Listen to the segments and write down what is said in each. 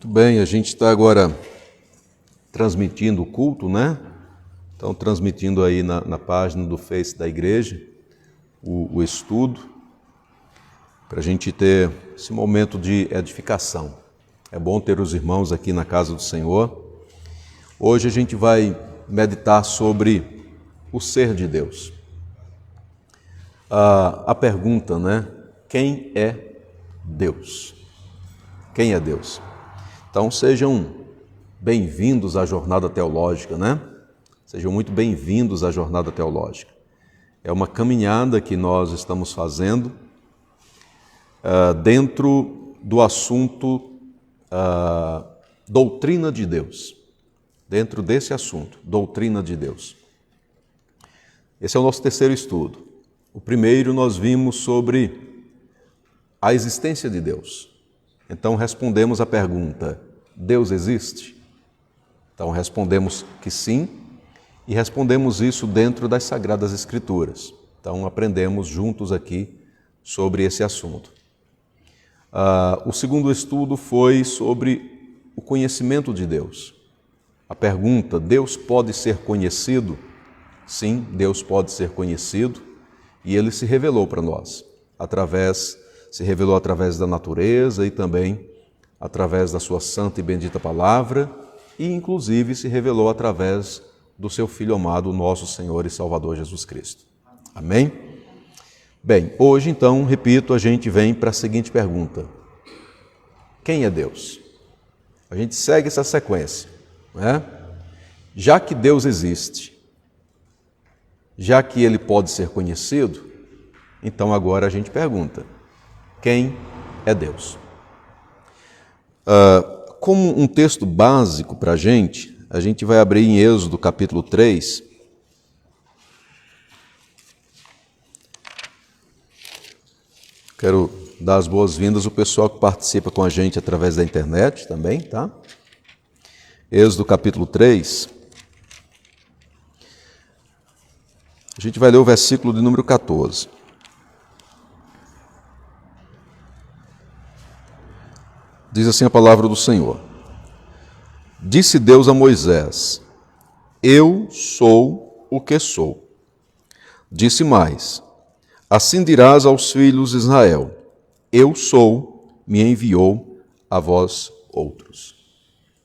Muito bem, a gente está agora transmitindo o culto, né? Então, transmitindo aí na página do Face da igreja o estudo, para a gente ter esse momento de edificação. É bom ter os irmãos aqui na casa do Senhor. Hoje a gente vai meditar sobre o ser de Deus. A pergunta, né? Quem é Deus? Quem é Deus? Então sejam bem-vindos à jornada teológica, né? Sejam muito bem-vindos à jornada teológica. É uma caminhada que nós estamos fazendo dentro do assunto doutrina de Deus. Dentro desse assunto, doutrina de Deus. Esse é o nosso terceiro estudo. O primeiro nós vimos sobre a existência de Deus. Então respondemos a pergunta, Deus existe? Então respondemos que sim, e respondemos isso dentro das Sagradas Escrituras. Então aprendemos juntos aqui sobre esse assunto. O segundo estudo foi sobre o conhecimento de Deus. A pergunta, Deus pode ser conhecido? Sim, Deus pode ser conhecido, e Ele se revelou para nós, se revelou através da natureza e também através da sua santa e bendita palavra, e inclusive se revelou através do seu Filho amado, nosso Senhor e Salvador Jesus Cristo. Amém? Bem, hoje então, repito, a gente vem para a seguinte pergunta. Quem é Deus? A gente segue essa sequência, né? Já que Deus existe, já que Ele pode ser conhecido, então agora a gente pergunta, quem é Deus? Como um texto básico para a gente vai abrir em Êxodo capítulo 3. Quero dar as boas-vindas ao pessoal que participa com a gente através da internet também, tá? Êxodo capítulo 3. A gente vai ler o versículo de número 14. Diz assim a palavra do Senhor. Disse Deus a Moisés, eu sou o que sou. Disse mais, assim dirás aos filhos de Israel, eu sou, me enviou a vós outros.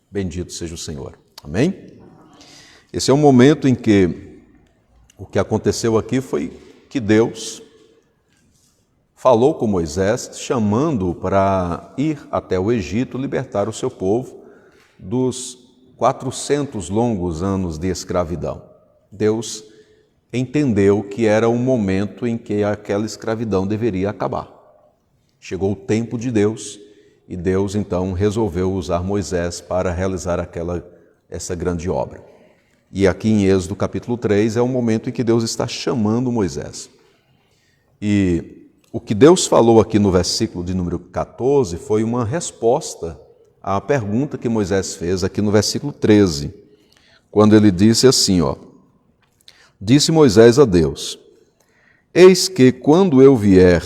Bendito seja o Senhor. Amém? Esse é o momento em que o que aconteceu aqui foi que Deus falou com Moisés, chamando-o para ir até o Egito libertar o seu povo dos 400 longos anos de escravidão. Deus entendeu que era o momento em que aquela escravidão deveria acabar. Chegou o tempo de Deus e Deus então resolveu usar Moisés para realizar essa grande obra. E aqui em Êxodo capítulo 3 é o momento em que Deus está chamando Moisés. E o que Deus falou aqui no versículo de número 14 foi uma resposta à pergunta que Moisés fez aqui no versículo 13, quando ele disse assim, disse Moisés a Deus, eis que quando eu vier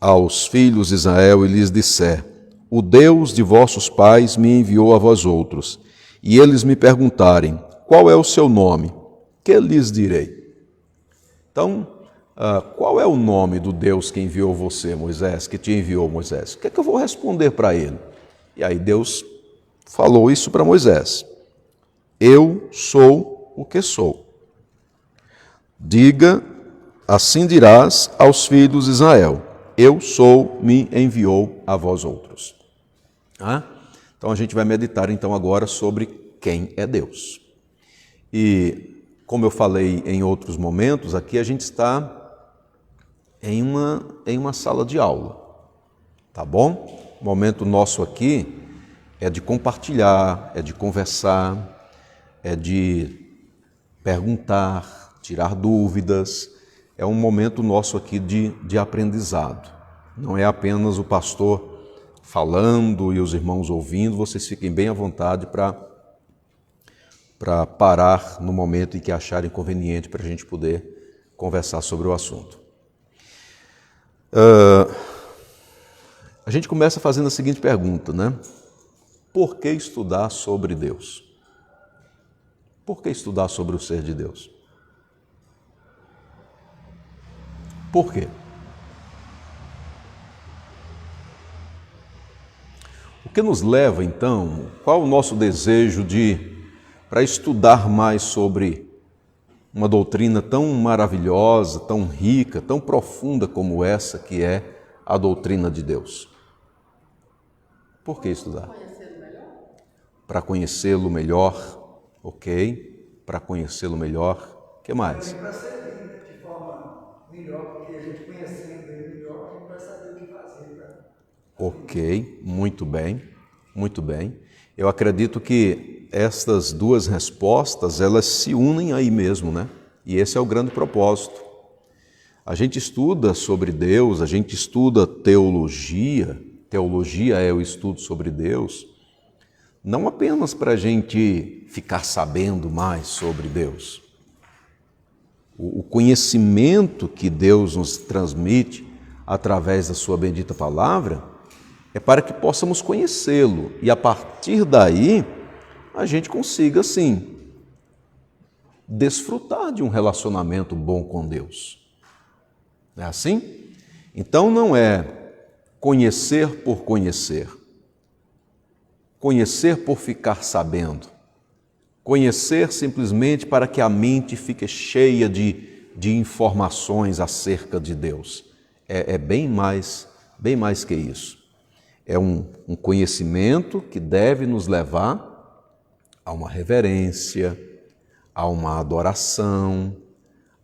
aos filhos de Israel e lhes disser, o Deus de vossos pais me enviou a vós outros, e eles me perguntarem, qual é o seu nome? Que lhes direi? Então, qual é o nome do Deus que enviou você, Moisés, que te enviou, Moisés? O que é que eu vou responder para ele? E aí Deus falou isso para Moisés. Eu sou o que sou. Diga, assim dirás aos filhos de Israel. Eu sou, me enviou a vós outros. Então a gente vai meditar então agora sobre quem é Deus. E como eu falei em outros momentos, aqui a gente está em uma sala de aula, tá bom? O momento nosso aqui é de compartilhar, é de conversar, é de perguntar, tirar dúvidas, é um momento nosso aqui de aprendizado. Não é apenas o pastor falando e os irmãos ouvindo, vocês fiquem bem à vontade para parar no momento em que acharem conveniente para a gente poder conversar sobre o assunto. A gente começa fazendo a seguinte pergunta, né? por que estudar sobre Deus? Por que estudar sobre o ser de Deus? Por quê? O que nos leva, então, qual o nosso desejo para estudar mais sobre uma doutrina tão maravilhosa, tão rica, tão profunda como essa que é a doutrina de Deus? Por que estudar? Para conhecê-lo melhor, ok? Para conhecê-lo melhor, o que mais? Para servir de forma melhor, porque a gente conhecendo ele melhor, a gente vai saber o que fazer. Tá? Ok, muito bem, muito bem. Eu acredito que estas duas respostas, elas se unem aí mesmo, né? E esse é o grande propósito. A gente estuda sobre Deus, a gente estuda teologia, teologia é o estudo sobre Deus, não apenas para a gente ficar sabendo mais sobre Deus. O conhecimento que Deus nos transmite através da sua bendita palavra é para que possamos conhecê-lo e a partir daí a gente consiga, sim, desfrutar de um relacionamento bom com Deus. Não é assim? Então não é conhecer por conhecer, conhecer por ficar sabendo, conhecer simplesmente para que a mente fique cheia de informações acerca de Deus. É bem mais que isso. É um conhecimento que deve nos levar a uma reverência, a uma adoração,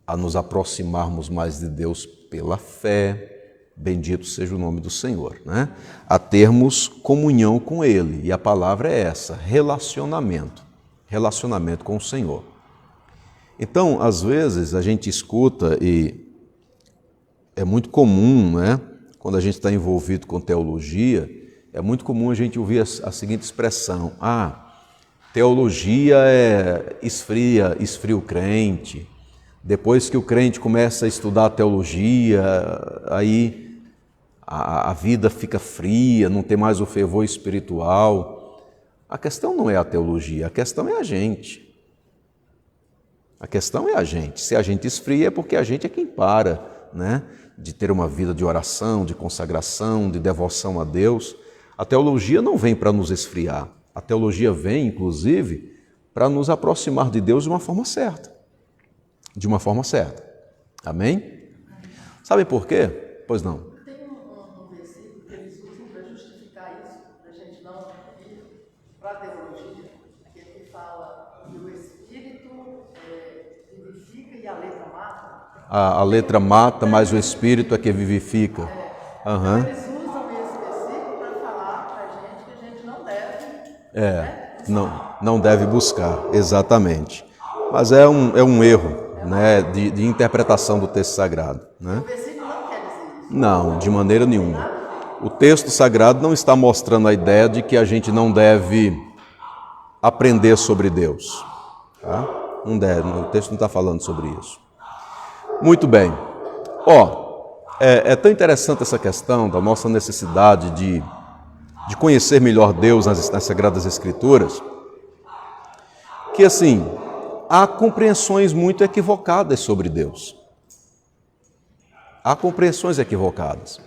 a nos aproximarmos mais de Deus pela fé, bendito seja o nome do Senhor, né? A termos comunhão com Ele, e a palavra é essa, relacionamento com o Senhor. Então, às vezes, a gente escuta, e é muito comum, né? Quando a gente está envolvido com teologia, é muito comum a gente ouvir a seguinte expressão: teologia esfria o crente. Depois que o crente começa a estudar a teologia, aí a vida fica fria, não tem mais o fervor espiritual. A questão não é a teologia, a questão é a gente. A questão é a gente. Se a gente esfria é porque a gente é quem para, né? De ter uma vida de oração, de consagração, de devoção a Deus. A teologia não vem para nos esfriar. A teologia vem, inclusive, para nos aproximar de Deus de uma forma certa. De uma forma certa. Amém? Sabe por quê? Pois não. Tem um versículo que eles usam para justificar isso, para a gente não ir para a teologia, que ele fala que o Espírito vivifica e a letra mata. A letra mata, mas o Espírito é que vivifica. Então eles usam esse versículo para falar para a gente que a gente não deve. Não deve buscar, exatamente. Mas é um erro, né, de interpretação do texto sagrado. Né? O versículo não quer dizer isso. Não, de maneira nenhuma. O texto sagrado não está mostrando a ideia de que a gente não deve aprender sobre Deus. Tá? Não deve, o texto não está falando sobre isso. Muito bem. É tão interessante essa questão da nossa necessidade de conhecer melhor Deus nas Sagradas Escrituras, que assim, há compreensões muito equivocadas sobre Deus. Há compreensões equivocadas.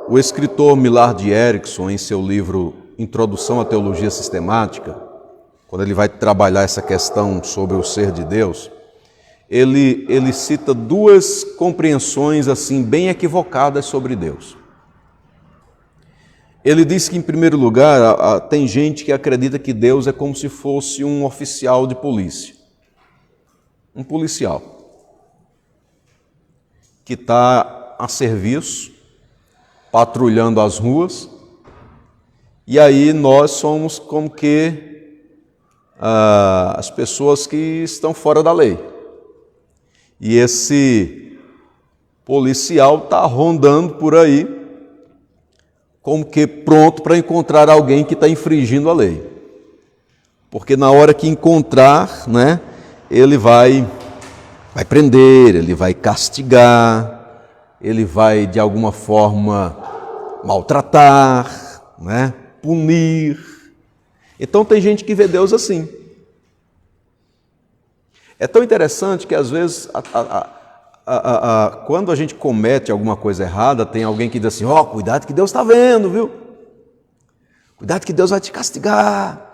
O escritor Millard Erickson, em seu livro Introdução à Teologia Sistemática, quando ele vai trabalhar essa questão sobre o ser de Deus, ele cita duas compreensões assim bem equivocadas sobre Deus. Ele diz que, em primeiro lugar, tem gente que acredita que Deus é como se fosse um oficial de polícia. Um policial que está a serviço, patrulhando as ruas, e aí nós somos como que as pessoas que estão fora da lei. E esse policial está rondando por aí, como que pronto para encontrar alguém que está infringindo a lei. Porque na hora que encontrar, né, ele vai prender, ele vai castigar, ele vai de alguma forma maltratar, né? punir. Então tem gente que vê Deus assim. É tão interessante que às vezes, quando a gente comete alguma coisa errada, tem alguém que diz assim, cuidado que Deus está vendo, viu? Cuidado que Deus vai te castigar.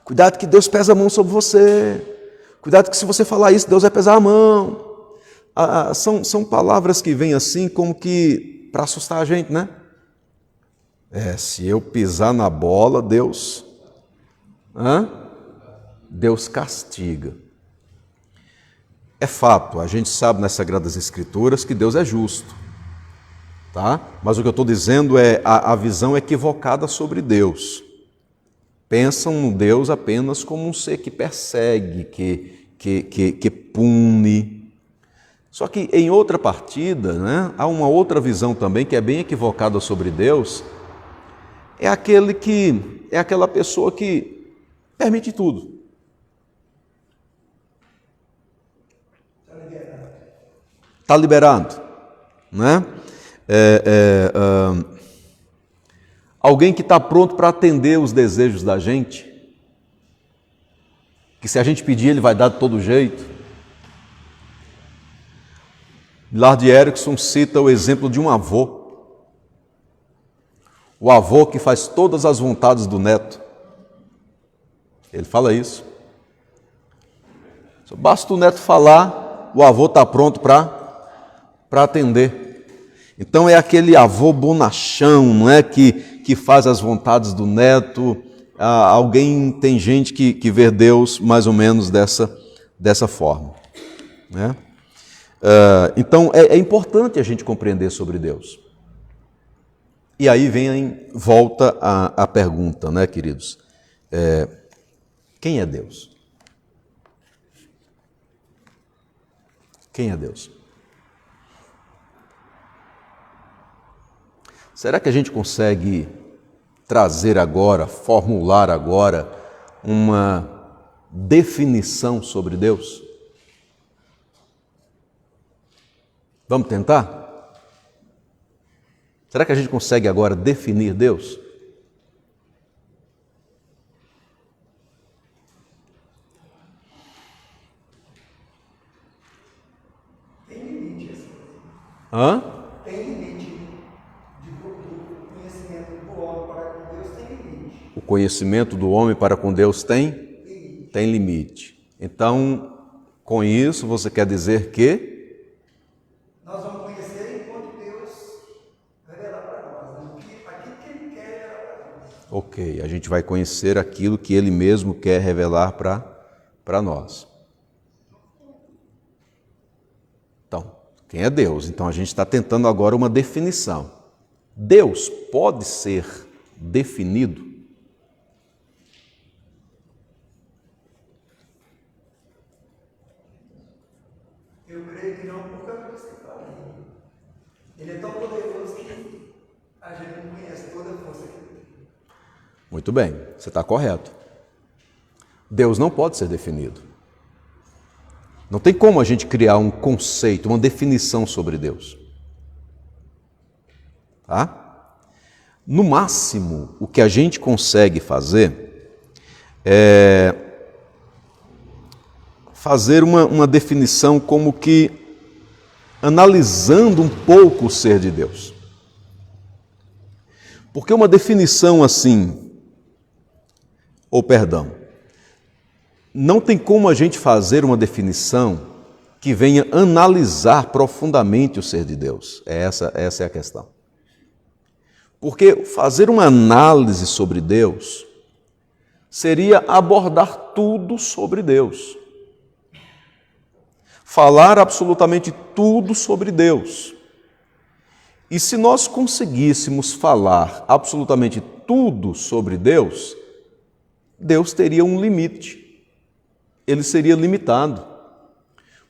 Cuidado que Deus pesa a mão sobre você. Cuidado que se você falar isso, Deus vai pesar a mão. São palavras que vêm assim como que para assustar a gente, né? Se eu pisar na bola, Deus castiga. É fato, a gente sabe nas Sagradas Escrituras que Deus é justo, tá? Mas o que eu estou dizendo é a visão equivocada sobre Deus. Pensam no Deus apenas como um ser que persegue, que pune. Só que em outra partida, né, há uma outra visão também que é bem equivocada sobre Deus. É aquela pessoa que permite tudo. Está liberado, né? Alguém que está pronto para atender os desejos da gente, que se a gente pedir ele vai dar de todo jeito. Millard Erickson cita o exemplo de um avô. O avô que faz todas as vontades do neto. Ele fala isso. Só basta o neto falar, o avô está pronto para atender. Então é aquele avô bonachão, não é? Que faz as vontades do neto. Tem gente que vê Deus mais ou menos dessa forma, né? Então é importante a gente compreender sobre Deus. E aí volta a pergunta, né, queridos? Quem é Deus? Quem é Deus? Será que a gente consegue trazer agora, formular agora uma definição sobre Deus? Vamos tentar? Será que a gente consegue agora definir Deus? Tem limite, assim. Tem limite do conhecimento do homem para com Deus, tem limite. O conhecimento do homem para com Deus tem limite. Então, com isso, você quer dizer que nós vamos conhecer enquanto Deus revelar para nós, aquilo que Ele quer revelar para nós. Ok, a gente vai conhecer aquilo que Ele mesmo quer revelar para nós. Então, quem é Deus? Então a gente está tentando agora uma definição. Deus pode ser definido? Eu creio que não, por causa do que você fala. Ele é tão poderoso que a gente não conhece toda a força que ele tem. Muito bem, você está correto. Deus não pode ser definido. Não tem como a gente criar um conceito, uma definição sobre Deus. Tá? No máximo, o que a gente consegue fazer é fazer uma definição como que analisando um pouco o ser de Deus. Porque uma definição assim, não tem como a gente fazer uma definição que venha analisar profundamente o ser de Deus. Essa é a questão. Porque fazer uma análise sobre Deus seria abordar tudo sobre Deus. Falar absolutamente tudo sobre Deus. E se nós conseguíssemos falar absolutamente tudo sobre Deus, Deus teria um limite. Ele seria limitado.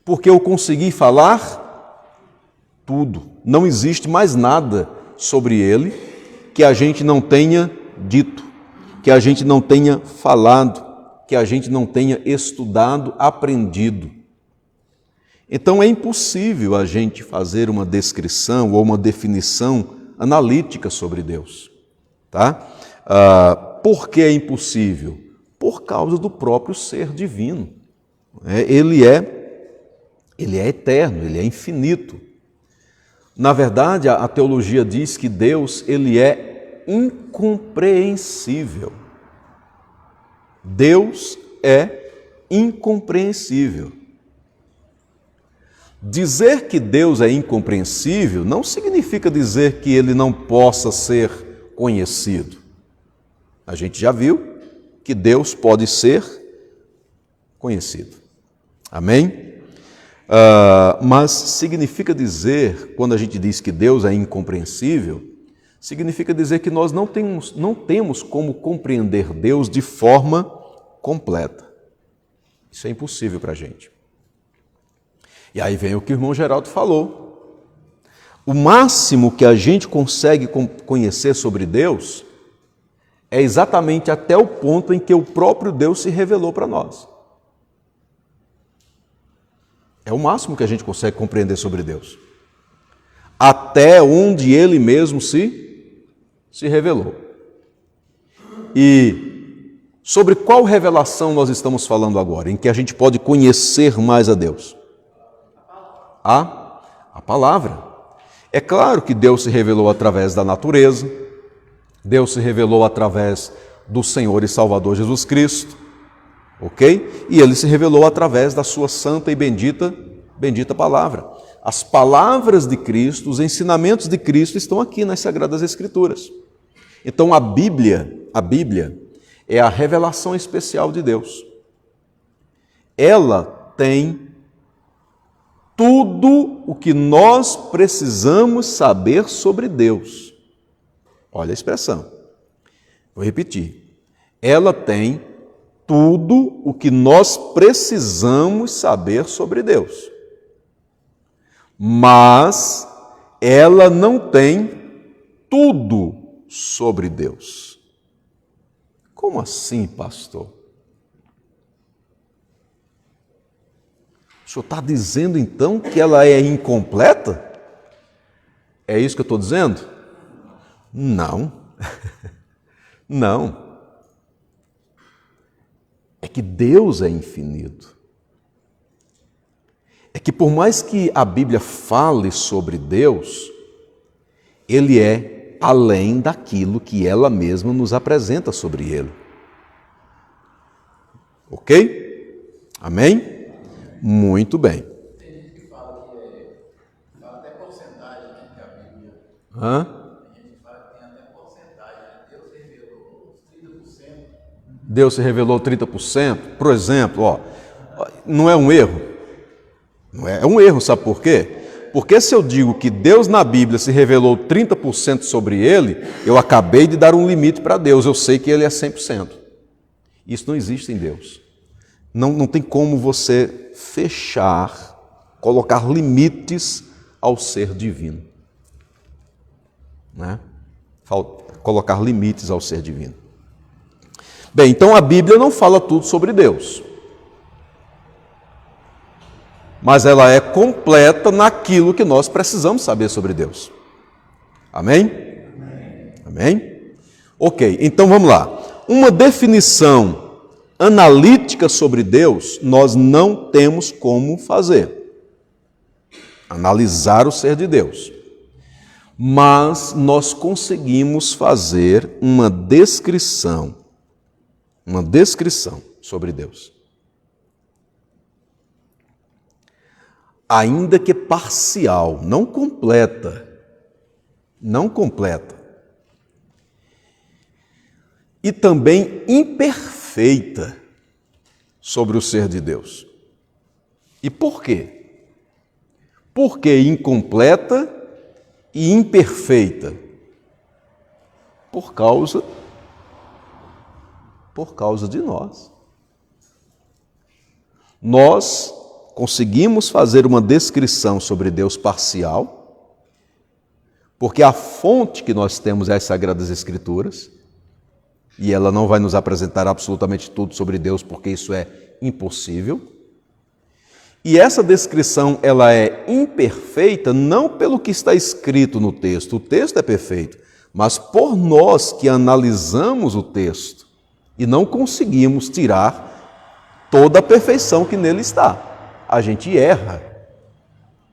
Porque eu consegui falar tudo. Não existe mais nada sobre Ele que a gente não tenha dito, que a gente não tenha falado, que a gente não tenha estudado, aprendido. Então é impossível a gente fazer uma descrição ou uma definição analítica sobre Deus. Tá? Por que é impossível? Por causa do próprio ser divino. Ele é eterno, ele é infinito. Na verdade, a teologia diz que Deus, ele é incompreensível. Deus é incompreensível. Dizer que Deus é incompreensível não significa dizer que ele não possa ser conhecido. A gente já viu que Deus pode ser conhecido. Amém? Mas significa dizer, quando a gente diz que Deus é incompreensível, significa dizer que nós não temos como compreender Deus de forma completa. Isso é impossível para a gente. E aí vem o que o irmão Geraldo falou. O máximo que a gente consegue conhecer sobre Deus é exatamente até o ponto em que o próprio Deus se revelou para nós. É o máximo que a gente consegue compreender sobre Deus. Até onde Ele mesmo se revelou. E sobre qual revelação nós estamos falando agora, em que a gente pode conhecer mais a Deus? A palavra. É claro que Deus se revelou através da natureza, Deus se revelou através do Senhor e Salvador Jesus Cristo, ok? E Ele se revelou através da sua santa e bendita palavra. As palavras de Cristo, os ensinamentos de Cristo estão aqui nas Sagradas Escrituras. Então a Bíblia é a revelação especial de Deus. Ela tem tudo o que nós precisamos saber sobre Deus. Olha a expressão. Vou repetir. Ela tem tudo o que nós precisamos saber sobre Deus. Mas ela não tem tudo sobre Deus. Como assim, pastor? O senhor está dizendo então que ela é incompleta? É isso que eu estou dizendo? Não. Não. É que Deus é infinito. É que por mais que a Bíblia fale sobre Deus, Ele é além daquilo que ela mesma nos apresenta sobre Ele. Ok? Amém? Muito bem. Tem gente que fala fala até porcentagem, né, que a Bíblia. Tem gente que fala que tem até porcentagem, né? Deus se revelou 30%. Deus se revelou 30%? Por exemplo, não é um erro? Não é um erro, sabe por quê? Porque se eu digo que Deus na Bíblia se revelou 30% sobre Ele, eu acabei de dar um limite para Deus, eu sei que Ele é 100%. Isso não existe em Deus. Não tem como você fechar, colocar limites ao ser divino. Né? Colocar limites ao ser divino. Bem, então a Bíblia não fala tudo sobre Deus. Mas ela é completa naquilo que nós precisamos saber sobre Deus. Amém? Amém? Ok, então vamos lá. Uma definição analítica sobre Deus, nós não temos como fazer. Analisar o ser de Deus. Mas nós conseguimos fazer uma descrição sobre Deus. Ainda que parcial, não completa. E também imperfeita sobre o ser de Deus. E por quê? Por que incompleta e imperfeita? Por causa de nós. Nós conseguimos fazer uma descrição sobre Deus parcial, porque a fonte que nós temos é as Sagradas Escrituras, e ela não vai nos apresentar absolutamente tudo sobre Deus, porque isso é impossível. E essa descrição, ela é imperfeita não pelo que está escrito no texto, o texto é perfeito, mas por nós que analisamos o texto e não conseguimos tirar toda a perfeição que nele está. A gente erra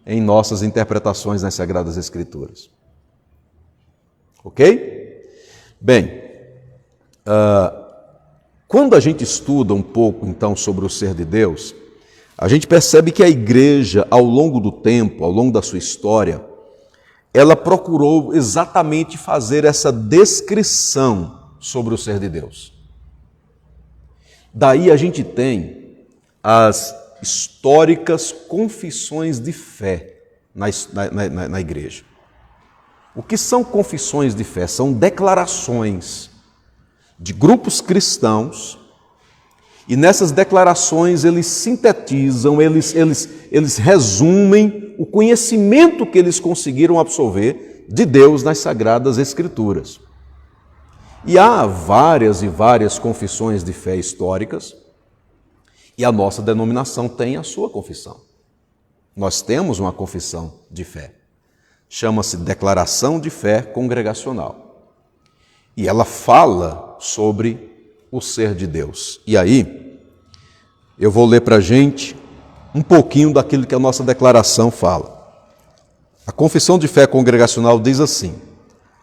em nossas interpretações nas Sagradas Escrituras. Ok? Bem, quando a gente estuda um pouco, então, sobre o ser de Deus, a gente percebe que a igreja, ao longo do tempo, ao longo da sua história, ela procurou exatamente fazer essa descrição sobre o ser de Deus. Daí a gente tem as históricas confissões de fé na igreja. O que são confissões de fé? São declarações de grupos cristãos, e nessas declarações eles sintetizam, eles resumem o conhecimento que eles conseguiram absorver de Deus nas Sagradas Escrituras. E há várias e várias confissões de fé históricas, e a nossa denominação tem a sua confissão. Nós temos uma confissão de fé. Chama-se Declaração de Fé Congregacional. E ela fala sobre o ser de Deus. E aí, eu vou ler para a gente um pouquinho daquilo que a nossa declaração fala. A Confissão de Fé Congregacional diz assim,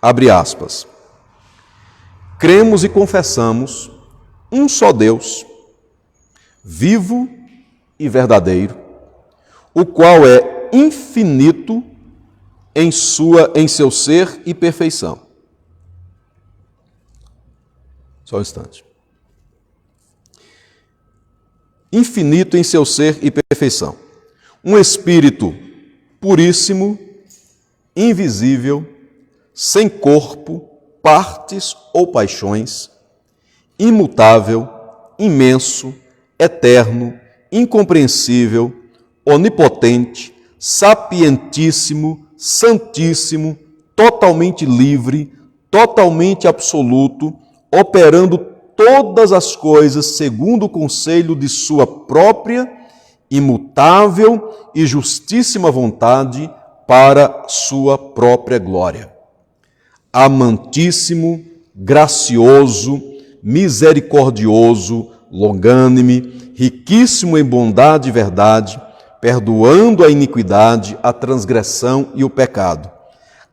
abre aspas, cremos e confessamos um só Deus, vivo e verdadeiro, o qual é infinito em seu ser e perfeição. Só um instante. Infinito em seu ser e perfeição. Um Espírito puríssimo, invisível, sem corpo, partes ou paixões, imutável, imenso, eterno, incompreensível, onipotente, sapientíssimo, santíssimo, totalmente livre, totalmente absoluto, operando todas as coisas segundo o conselho de sua própria, imutável e justíssima vontade para sua própria glória. Amantíssimo, gracioso, misericordioso, longânime, riquíssimo em bondade e verdade, perdoando a iniquidade, a transgressão e o pecado,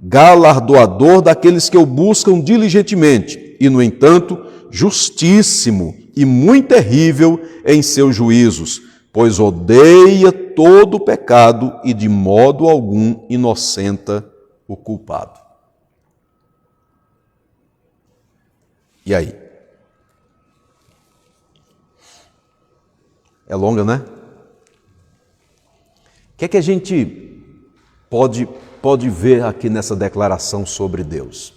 galardoador daqueles que o buscam diligentemente e, no entanto, justíssimo e muito terrível em seus juízos, pois odeia todo o pecado e de modo algum inocenta o culpado. E aí? É longa, né? O que é que a gente pode ver aqui nessa declaração sobre Deus?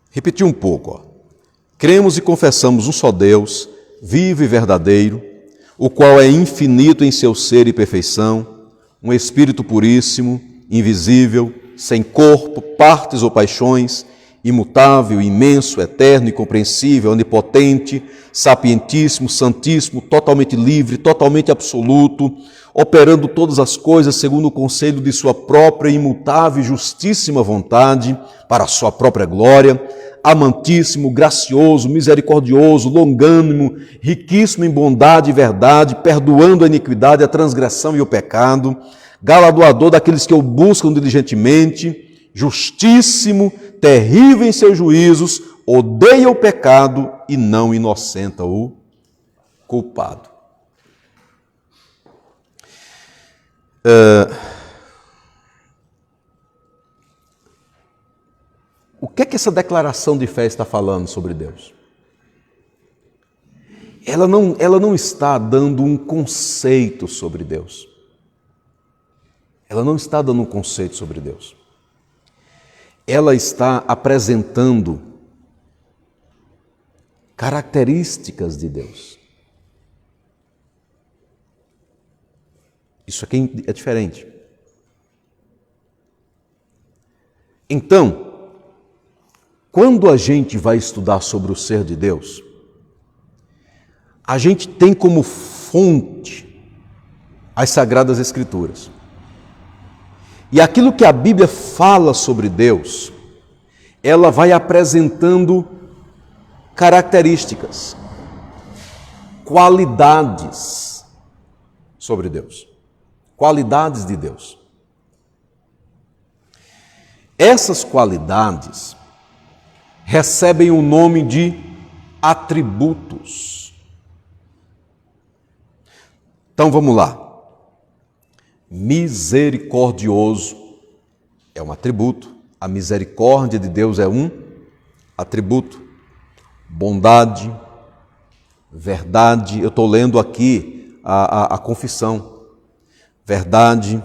Repetir um pouco. Ó. Cremos e confessamos um só Deus, vivo e verdadeiro, o qual é infinito em seu ser e perfeição, um Espírito puríssimo, invisível, sem corpo, partes ou paixões, imutável, imenso, eterno, incompreensível, onipotente, sapientíssimo, santíssimo, totalmente livre, totalmente absoluto, operando todas as coisas segundo o conselho de sua própria imutável e justíssima vontade, para a sua própria glória, amantíssimo, gracioso, misericordioso, longânimo, riquíssimo em bondade e verdade, perdoando a iniquidade, a transgressão e o pecado, galardoador daqueles que o buscam diligentemente, justíssimo, terrível em seus juízos, odeia o pecado e não inocenta o culpado. O que é que essa declaração de fé está falando sobre Deus? Ela não está dando um conceito sobre Deus. Ela não está dando um conceito sobre Deus. Ela está apresentando características de Deus. Isso aqui é diferente. Então, quando a gente vai estudar sobre o ser de Deus, a gente tem como fonte as Sagradas Escrituras. E aquilo que a Bíblia fala sobre Deus, ela vai apresentando características, qualidades sobre Deus, qualidades de Deus. Essas qualidades recebem o nome de atributos. Então vamos lá. Misericordioso é um atributo. A misericórdia de Deus é um atributo. Bondade, verdade. Eu estou lendo aqui a confissão. Verdade,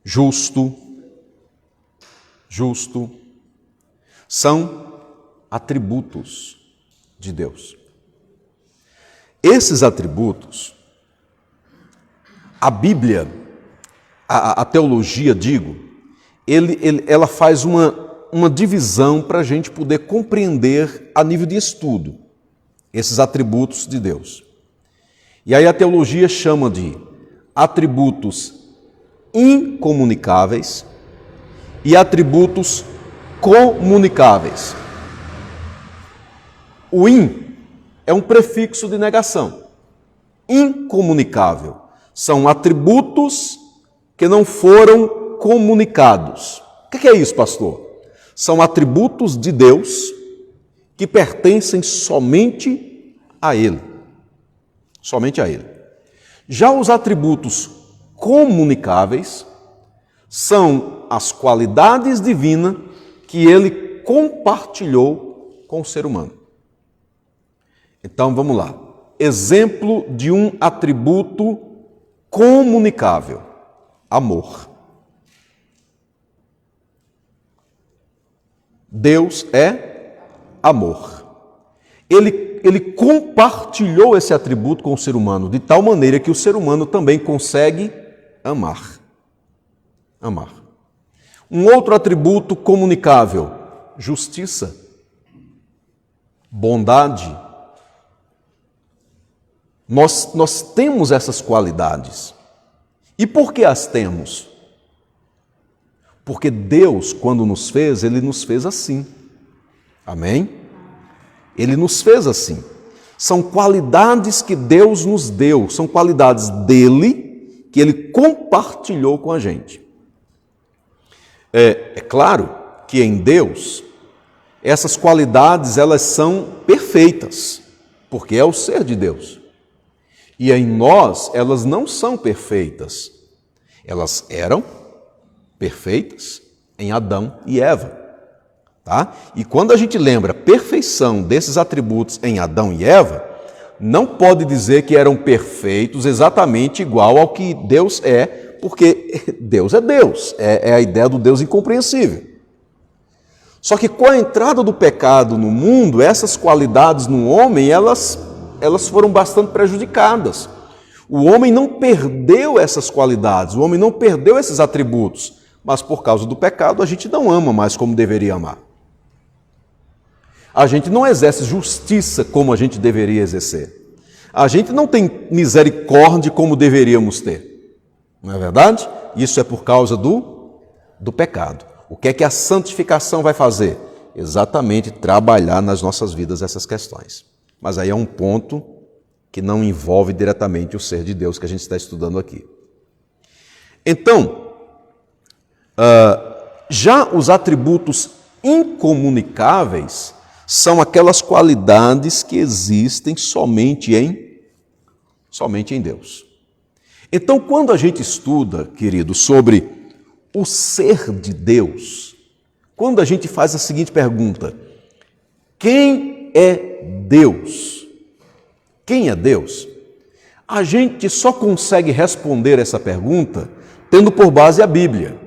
justo, são atributos de Deus. Esses atributos, a Bíblia, a teologia, ela faz uma divisão para a gente poder compreender a nível de estudo esses atributos de Deus. E aí a teologia chama de atributos incomunicáveis e atributos comunicáveis. O in é um prefixo de negação. Incomunicável são atributos que não foram comunicados. O que é isso, pastor? São atributos de Deus que pertencem somente a Ele. Somente a Ele. Já os atributos comunicáveis são as qualidades divinas que Ele compartilhou com o ser humano. Então vamos lá. Exemplo de um atributo comunicável: amor. Deus é amor. Ele compartilhou esse atributo com o ser humano de tal maneira que o ser humano também consegue amar. Amar. Um outro atributo comunicável: justiça, bondade. Nós temos essas qualidades. E por que as temos? Porque Deus, quando nos fez, Ele nos fez assim. Amém? Ele nos fez assim. São qualidades que Deus nos deu, são qualidades dele que Ele compartilhou com a gente. É claro que em Deus, essas qualidades elas são perfeitas, porque é o ser de Deus. E em nós, elas não são perfeitas. Elas eram perfeitas em Adão e Eva. Tá? E quando a gente lembra a perfeição desses atributos em Adão e Eva, não pode dizer que eram perfeitos exatamente igual ao que Deus é, porque Deus é Deus. É a ideia do Deus incompreensível. Só que com a entrada do pecado no mundo, essas qualidades no homem, elas foram bastante prejudicadas. O homem não perdeu essas qualidades, o homem não perdeu esses atributos, mas por causa do pecado a gente não ama mais como deveria amar. A gente não exerce justiça como a gente deveria exercer. A gente não tem misericórdia como deveríamos ter. Não é verdade? Isso é por causa do pecado. O que é que a santificação vai fazer? Exatamente trabalhar nas nossas vidas essas questões. Mas aí é um ponto que não envolve diretamente o ser de Deus que a gente está estudando aqui. Então, já os atributos incomunicáveis são aquelas qualidades que existem somente em Deus. Então, quando a gente estuda, querido, sobre o ser de Deus, quando a gente faz a seguinte pergunta: quem é Deus? Quem é Deus? A gente só consegue responder essa pergunta tendo por base a Bíblia.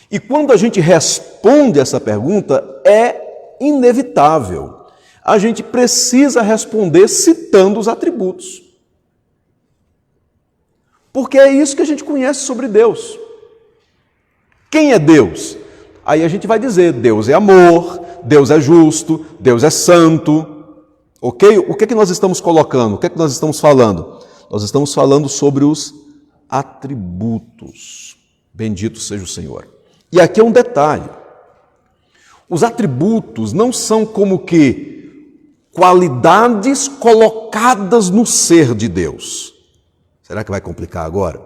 E quando a gente responde essa pergunta, é inevitável. A gente precisa responder citando os atributos. Porque é isso que a gente conhece sobre Deus. Quem é Deus? Aí a gente vai dizer: Deus é amor, Deus é justo, Deus é santo. Ok? O que é que nós estamos colocando? O que é que nós estamos falando? Nós estamos falando sobre os atributos. Bendito seja o Senhor. E aqui é um detalhe. Os atributos não são como que qualidades colocadas no ser de Deus. Será que vai complicar agora?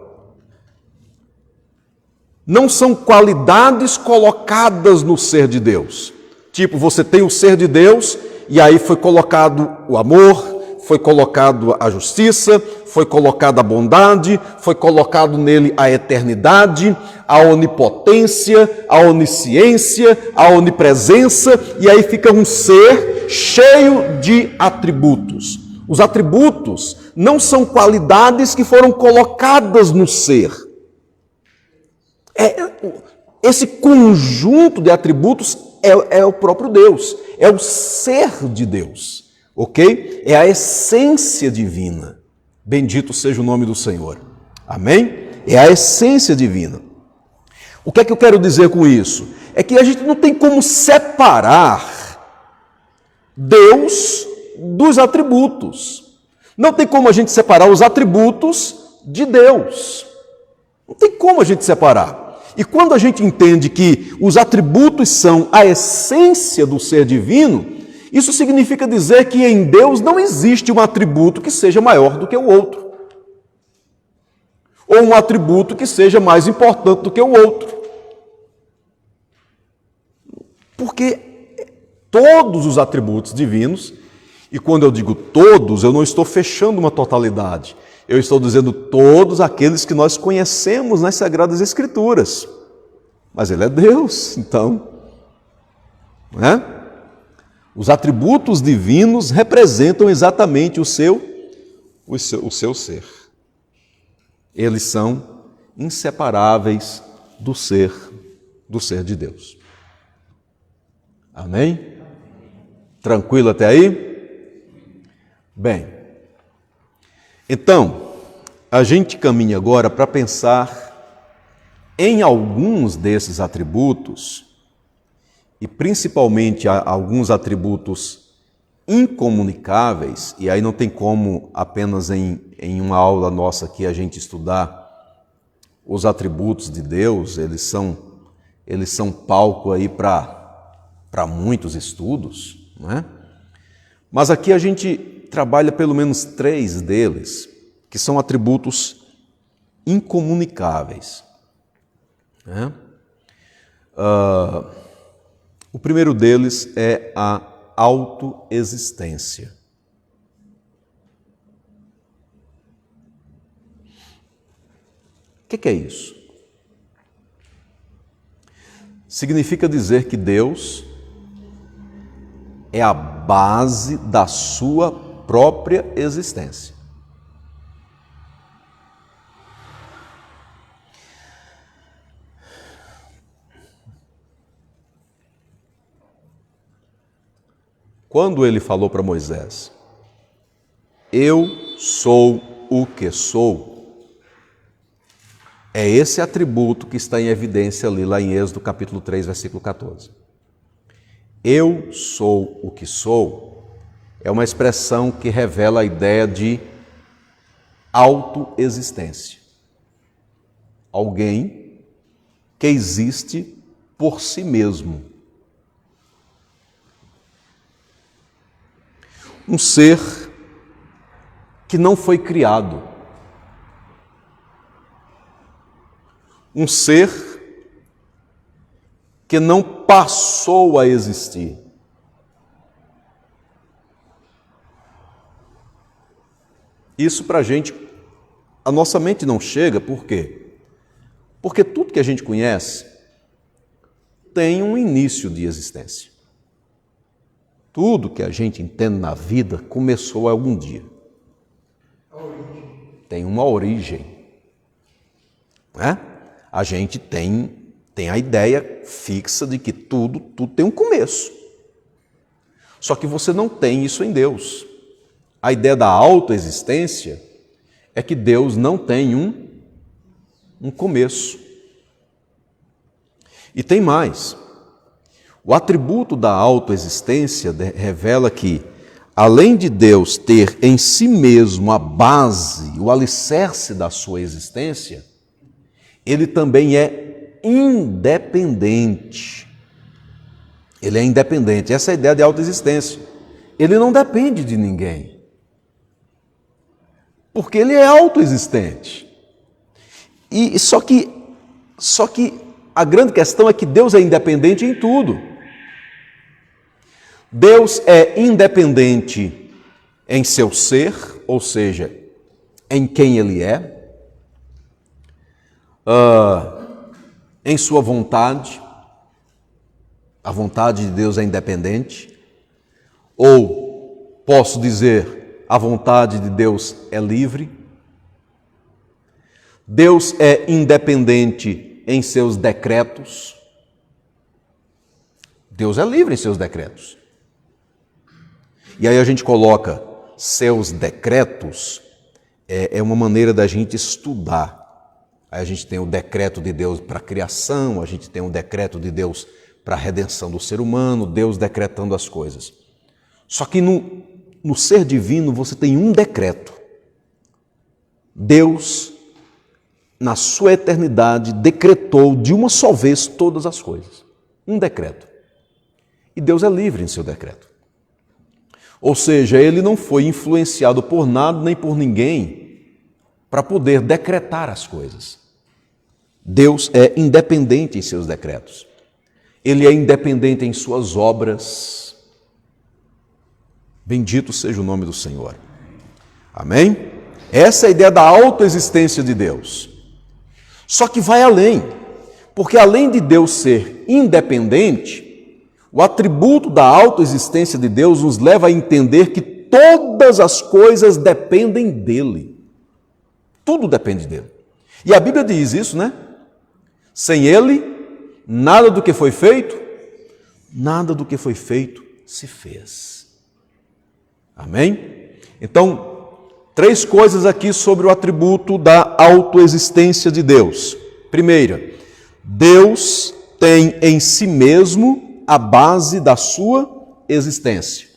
Não são qualidades colocadas no ser de Deus. Tipo, você tem o ser de Deus e aí foi colocado o amor, foi colocado a justiça, foi colocada a bondade, foi colocado nele a eternidade, a onipotência, a onisciência, a onipresença, e aí fica um ser cheio de atributos. Os atributos não são qualidades que foram colocadas no ser. Esse conjunto de atributos é o próprio Deus, é o ser de Deus, ok? É a essência divina. Bendito seja o nome do Senhor. Amém? É a essência divina. O que é que eu quero dizer com isso? É que a gente não tem como separar Deus dos atributos. Não tem como a gente separar os atributos de Deus. Não tem como a gente separar. E quando a gente entende que os atributos são a essência do ser divino, isso significa dizer que em Deus não existe um atributo que seja maior do que o outro. Ou um atributo que seja mais importante do que o outro. Porque todos os atributos divinos, e quando eu digo todos, eu não estou fechando uma totalidade. Eu estou dizendo todos aqueles que nós conhecemos nas Sagradas Escrituras. Mas Ele é Deus, então. Não é? Os atributos divinos representam exatamente o seu ser. Eles são inseparáveis do ser de Deus. Amém? Tranquilo até aí? Bem, então, a gente caminha agora para pensar em alguns desses atributos, e principalmente alguns atributos incomunicáveis, e aí não tem como apenas em uma aula nossa aqui a gente estudar os atributos de Deus, eles são palco aí para muitos estudos, não é? Mas aqui a gente trabalha pelo menos 3 deles, que são atributos incomunicáveis. Né? O primeiro deles é a autoexistência. O que é isso? Significa dizer que Deus é a base da sua própria existência. Quando ele falou para Moisés, eu sou o que sou, é esse atributo que está em evidência ali lá em Êxodo capítulo 3, versículo 14. Eu sou o que sou é uma expressão que revela a ideia de autoexistência. Alguém que existe por si mesmo. Um ser que não foi criado. Um ser que não passou a existir. Isso para a gente, a nossa mente não chega, por quê? Porque tudo que a gente conhece tem um início de existência. Tudo que a gente entende na vida começou algum dia. Tem uma origem. Né? A gente tem a ideia fixa de que tudo tem um começo. Só que você não tem isso em Deus. A ideia da autoexistência é que Deus não tem um começo. E tem mais. O atributo da autoexistência revela que além de Deus ter em si mesmo a base, o alicerce da sua existência, ele também é independente. Ele é independente. Essa é a ideia de autoexistência. Ele não depende de ninguém. Porque ele é autoexistente. E só que a grande questão é que Deus é independente em tudo. Deus é independente em seu ser, ou seja, em quem ele é, em sua vontade. A vontade de Deus é independente. Ou posso dizer, a vontade de Deus é livre. Deus é independente em seus decretos. Deus é livre em seus decretos. E aí a gente coloca seus decretos, é uma maneira da gente estudar. Aí a gente tem o decreto de Deus para a criação, a gente tem o decreto de Deus para a redenção do ser humano, Deus decretando as coisas. Só que no ser divino você tem um decreto. Deus, na sua eternidade, decretou de uma só vez todas as coisas. Um decreto. E Deus é livre em seu decreto. Ou seja, ele não foi influenciado por nada nem por ninguém para poder decretar as coisas. Deus é independente em seus decretos. Ele é independente em suas obras. Bendito seja o nome do Senhor. Amém? Essa é a ideia da autoexistência de Deus. Só que vai além, porque além de Deus ser independente, o atributo da autoexistência de Deus nos leva a entender que todas as coisas dependem dele. Tudo depende dele. E a Bíblia diz isso, né? Sem ele, nada do que foi feito se fez. Amém? Então, 3 coisas aqui sobre o atributo da autoexistência de Deus. Primeira, Deus tem em si mesmo a base da sua existência.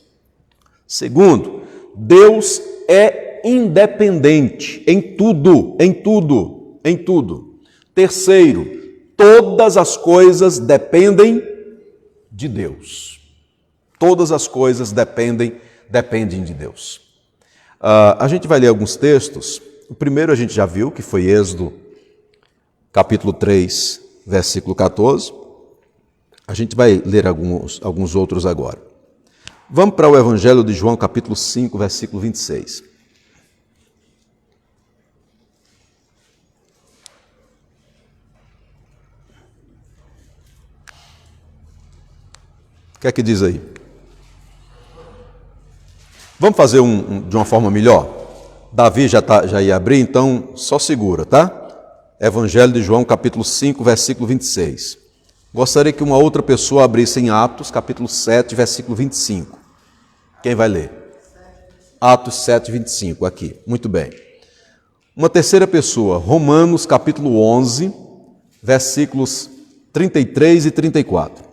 Segundo, Deus é independente em tudo. Terceiro, todas as coisas dependem de Deus. Todas as coisas dependem de Deus. A gente vai ler alguns textos. O primeiro a gente já viu, que foi Êxodo, capítulo 3, versículo 14. A gente vai ler alguns outros agora. Vamos para o Evangelho de João, capítulo 5, versículo 26. O que é que diz aí? Vamos fazer de uma forma melhor? Davi já ia abrir, então só segura, tá? Evangelho de João, capítulo 5, versículo 26. Gostaria que uma outra pessoa abrisse em Atos, capítulo 7, versículo 25. Quem vai ler? Atos 7, 25, aqui. Muito bem. Uma terceira pessoa, Romanos, capítulo 11, versículos 33 e 34.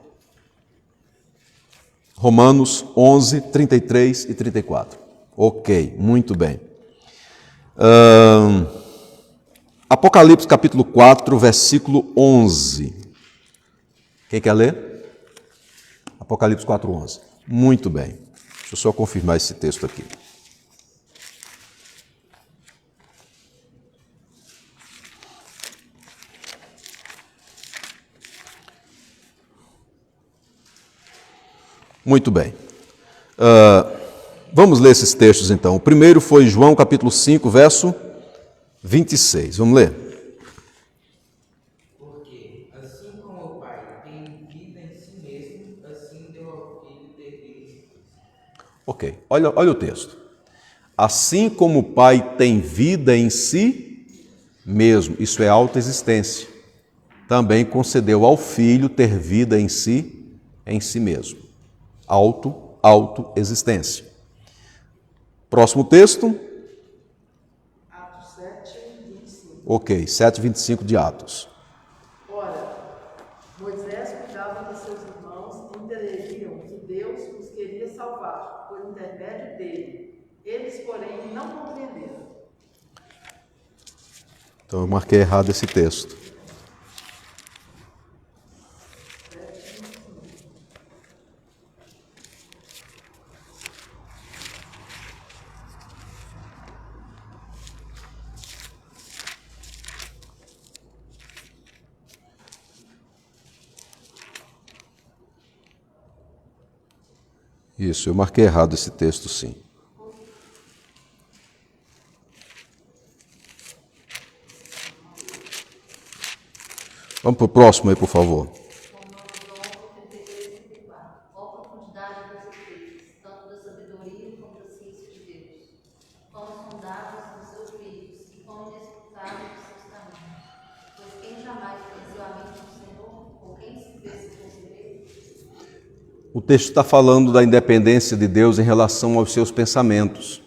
Romanos 11, 33 e 34. Ok, muito bem. Apocalipse capítulo 4, versículo 11. Quem quer ler? Apocalipse 4, 11. Muito bem. Deixa eu só confirmar esse texto aqui. Muito bem. Vamos ler esses textos então. O primeiro foi João capítulo 5, verso 26. Vamos ler? Porque assim como o Pai tem vida em si mesmo, assim deu ao Filho ter vida em si. Ok, olha o texto. Assim como o Pai tem vida em si mesmo, isso é autoexistência, também concedeu ao Filho ter vida em si mesmo. Autoexistência. Próximo texto. Atos 7, 25. Ok, 7:25 de Atos. Ora, Moisés cuidava de seus irmãos e entendiam que Deus os queria salvar por intermédio Então eu marquei errado esse texto. Isso, eu marquei errado esse texto, sim. Vamos para o próximo aí, por favor. Qual a profundidade dos efeitos, tanto da sabedoria como da ciência de Deus? Quão insondáveis são os seus feitos e quão inescrutáveis os seus caminhos? Pois quem jamais conheceu a mente do Senhor, ou quem se fez conselheiro? O texto está falando da independência de Deus em relação aos seus pensamentos.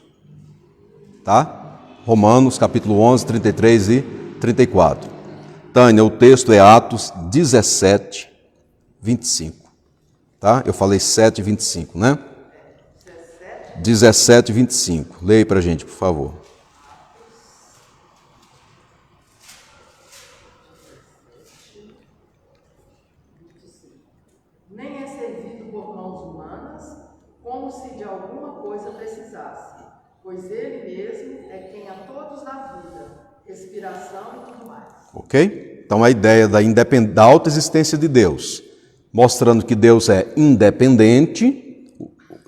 Tá? Romanos, capítulo 11, 33 e 34. Tânia, o texto é Atos 17, 25. Tá? Eu falei 7, 25, né? 17, 25. Leia para a gente, por favor. Nem é servido por mãos humanas, como se de alguma coisa precisasse, pois Ele mesmo é quem a todos dá vida, respiração e tudo mais. Ok? Então a ideia da autoexistência de Deus, mostrando que Deus é independente,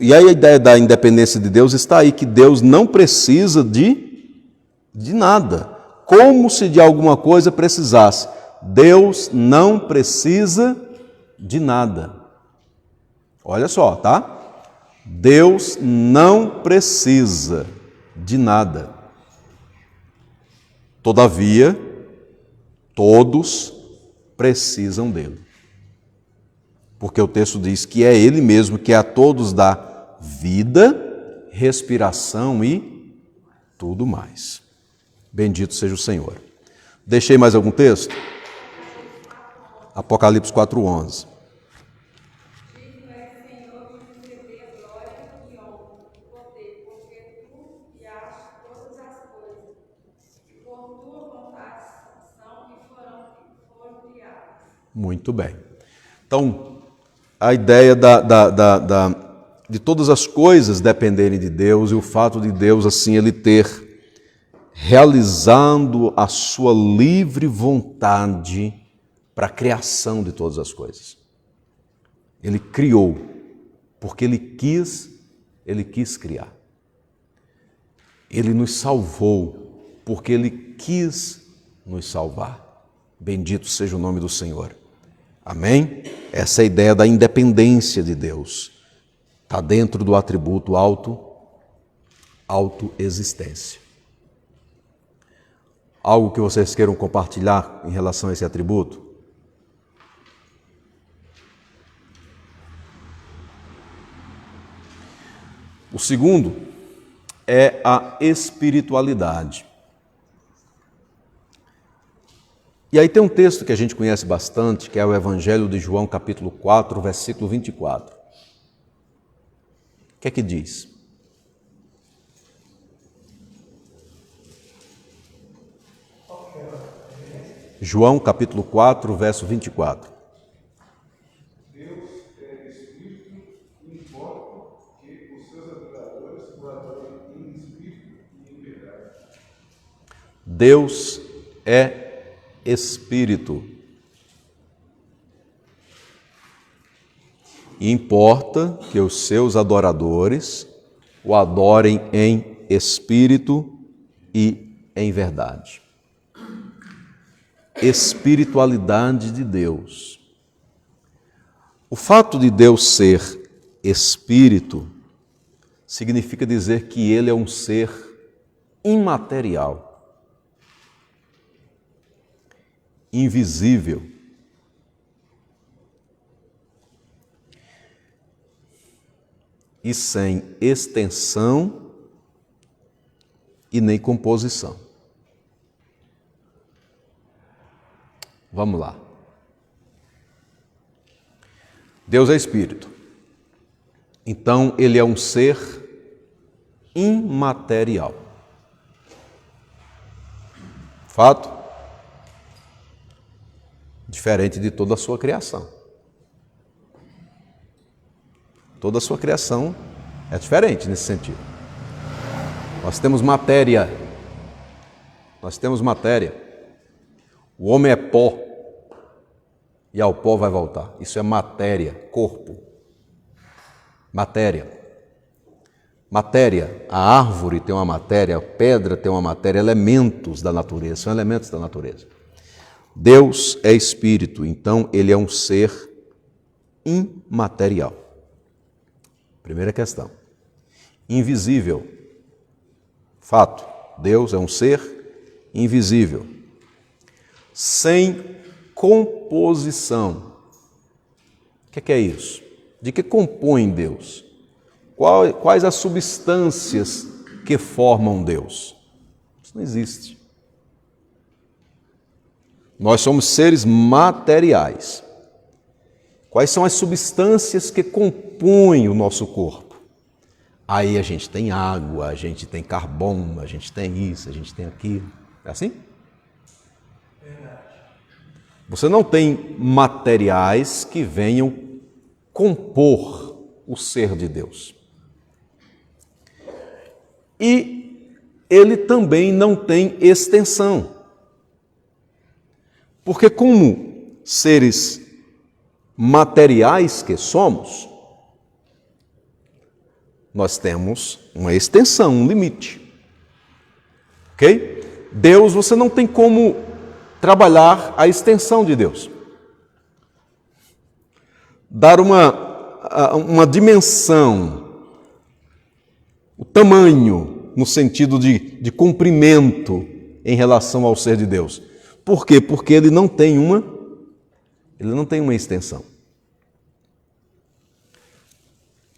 e aí a ideia da independência de Deus está aí, que Deus não precisa de nada, como se de alguma coisa precisasse. Deus não precisa de nada. Olha só, tá? Deus não precisa de nada. Todavia, todos precisam dele. Porque o texto diz que é ele mesmo que a todos dá vida, respiração e tudo mais. Bendito seja o Senhor. Deixei mais algum texto? Apocalipse 4:11. Muito bem. Então, a ideia de todas as coisas dependerem de Deus e o fato de Deus, assim, Ele ter realizando a sua livre vontade para a criação de todas as coisas. Ele criou, porque Ele quis criar. Ele nos salvou, porque Ele quis nos salvar. Bendito seja o nome do Senhor. Amém? Essa é a ideia da independência de Deus. Está dentro do atributo autoexistência. Algo que vocês queiram compartilhar em relação a esse atributo? O segundo é a espiritualidade. E aí tem um texto que a gente conhece bastante, que é o Evangelho de João, capítulo 4, versículo 24. O que é que diz? João, capítulo 4, verso 24. Deus é Espírito e importa que os seus adoradores o adorem em Espírito e em verdade. Deus é Espírito. E importa que os seus adoradores o adorem em espírito e em verdade. Espiritualidade de Deus. O fato de Deus ser espírito significa dizer que ele é um ser imaterial, invisível. E sem extensão e nem composição. Vamos lá. Deus é Espírito. Então, Ele é um ser imaterial. Fato? Diferente de toda a sua criação. Toda a sua criação é diferente nesse sentido. Nós temos matéria. Nós temos matéria. O homem é pó. E ao pó vai voltar. Isso é matéria, corpo. Matéria. Matéria. A árvore tem uma matéria, a pedra tem uma matéria, elementos da natureza, são elementos da natureza. Deus é espírito, então ele é um ser imaterial. Primeira questão. Invisível. Fato. Deus é um ser invisível. Sem composição. O que é isso? De que compõe Deus? Quais as substâncias que formam Deus? Isso não existe. Nós somos seres materiais. Quais são as substâncias que compõem o nosso corpo? Aí a gente tem água, a gente tem carbono, a gente tem isso, a gente tem aquilo. É assim? Você não tem materiais que venham compor o ser de Deus. E ele também não tem extensão. Porque como seres materiais que somos, nós temos uma extensão, um limite. Ok? Deus, você não tem como trabalhar a extensão de Deus. Dar uma dimensão, o tamanho, no sentido de comprimento em relação ao ser de Deus. Por quê? Porque ele não tem uma extensão.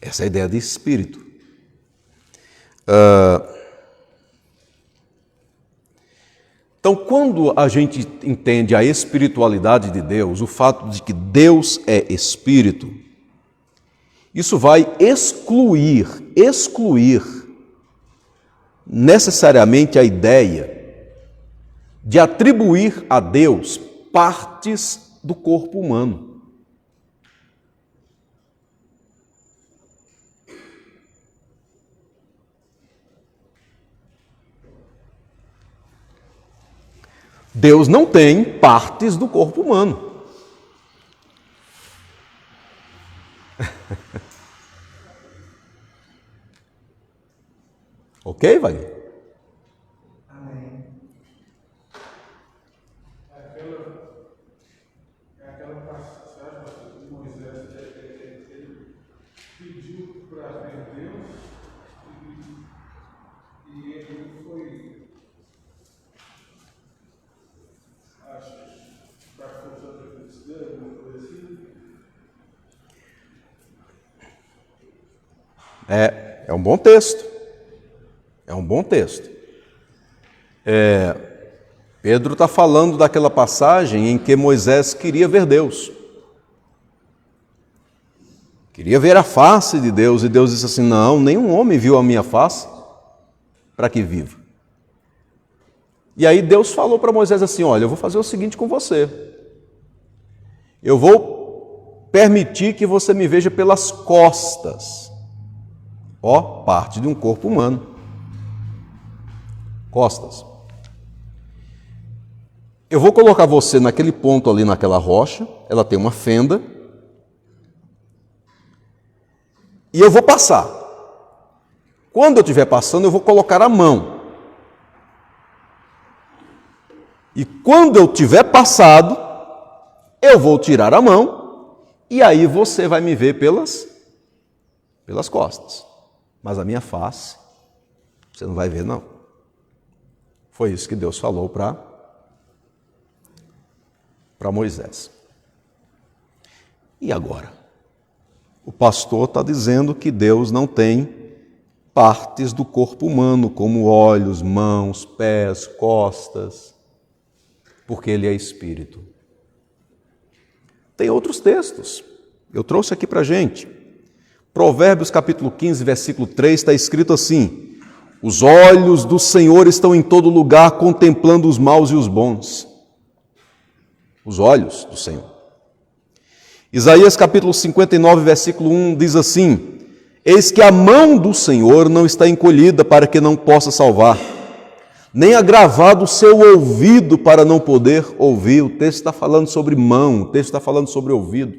Essa é a ideia de espírito. Então, quando a gente entende a espiritualidade de Deus, o fato de que Deus é espírito, isso vai excluir necessariamente a ideia de atribuir a Deus partes do corpo humano. Deus não tem partes do corpo humano. Ok, Wagner? Amém. É aquela passagem de Moisés, ele pediu para ver Deus e ele foi, acho, para forçar a felicidade, alguma coisa assim. É um bom texto. É um bom texto. Pedro está falando daquela passagem em que Moisés queria ver Deus. Queria ver a face de Deus, e Deus disse assim: não, nenhum homem viu a minha face para que viva. E aí Deus falou para Moisés assim: olha, eu vou fazer o seguinte com você. Eu vou permitir que você me veja pelas costas. Ó, parte de um corpo humano. Costas. Eu vou colocar você naquele ponto ali, naquela rocha, ela tem uma fenda, e eu vou passar. Quando eu estiver passando, eu vou colocar a mão. E quando eu tiver passado, eu vou tirar a mão, e aí você vai me ver pelas costas. Mas a minha face, você não vai ver, não. Foi isso que Deus falou para Moisés. E agora? O pastor está dizendo que Deus não tem partes do corpo humano, como olhos, mãos, pés, costas, porque ele é espírito. Tem outros textos. Eu trouxe aqui para a gente. Provérbios capítulo 15, versículo 3, está escrito assim: os olhos do Senhor estão em todo lugar, contemplando os maus e os bons. Os olhos do Senhor. Isaías capítulo 59, versículo 1 diz assim: eis que a mão do Senhor não está encolhida para que não possa salvar, nem agravado o seu ouvido para não poder ouvir. O texto está falando sobre mão, o texto está falando sobre ouvido.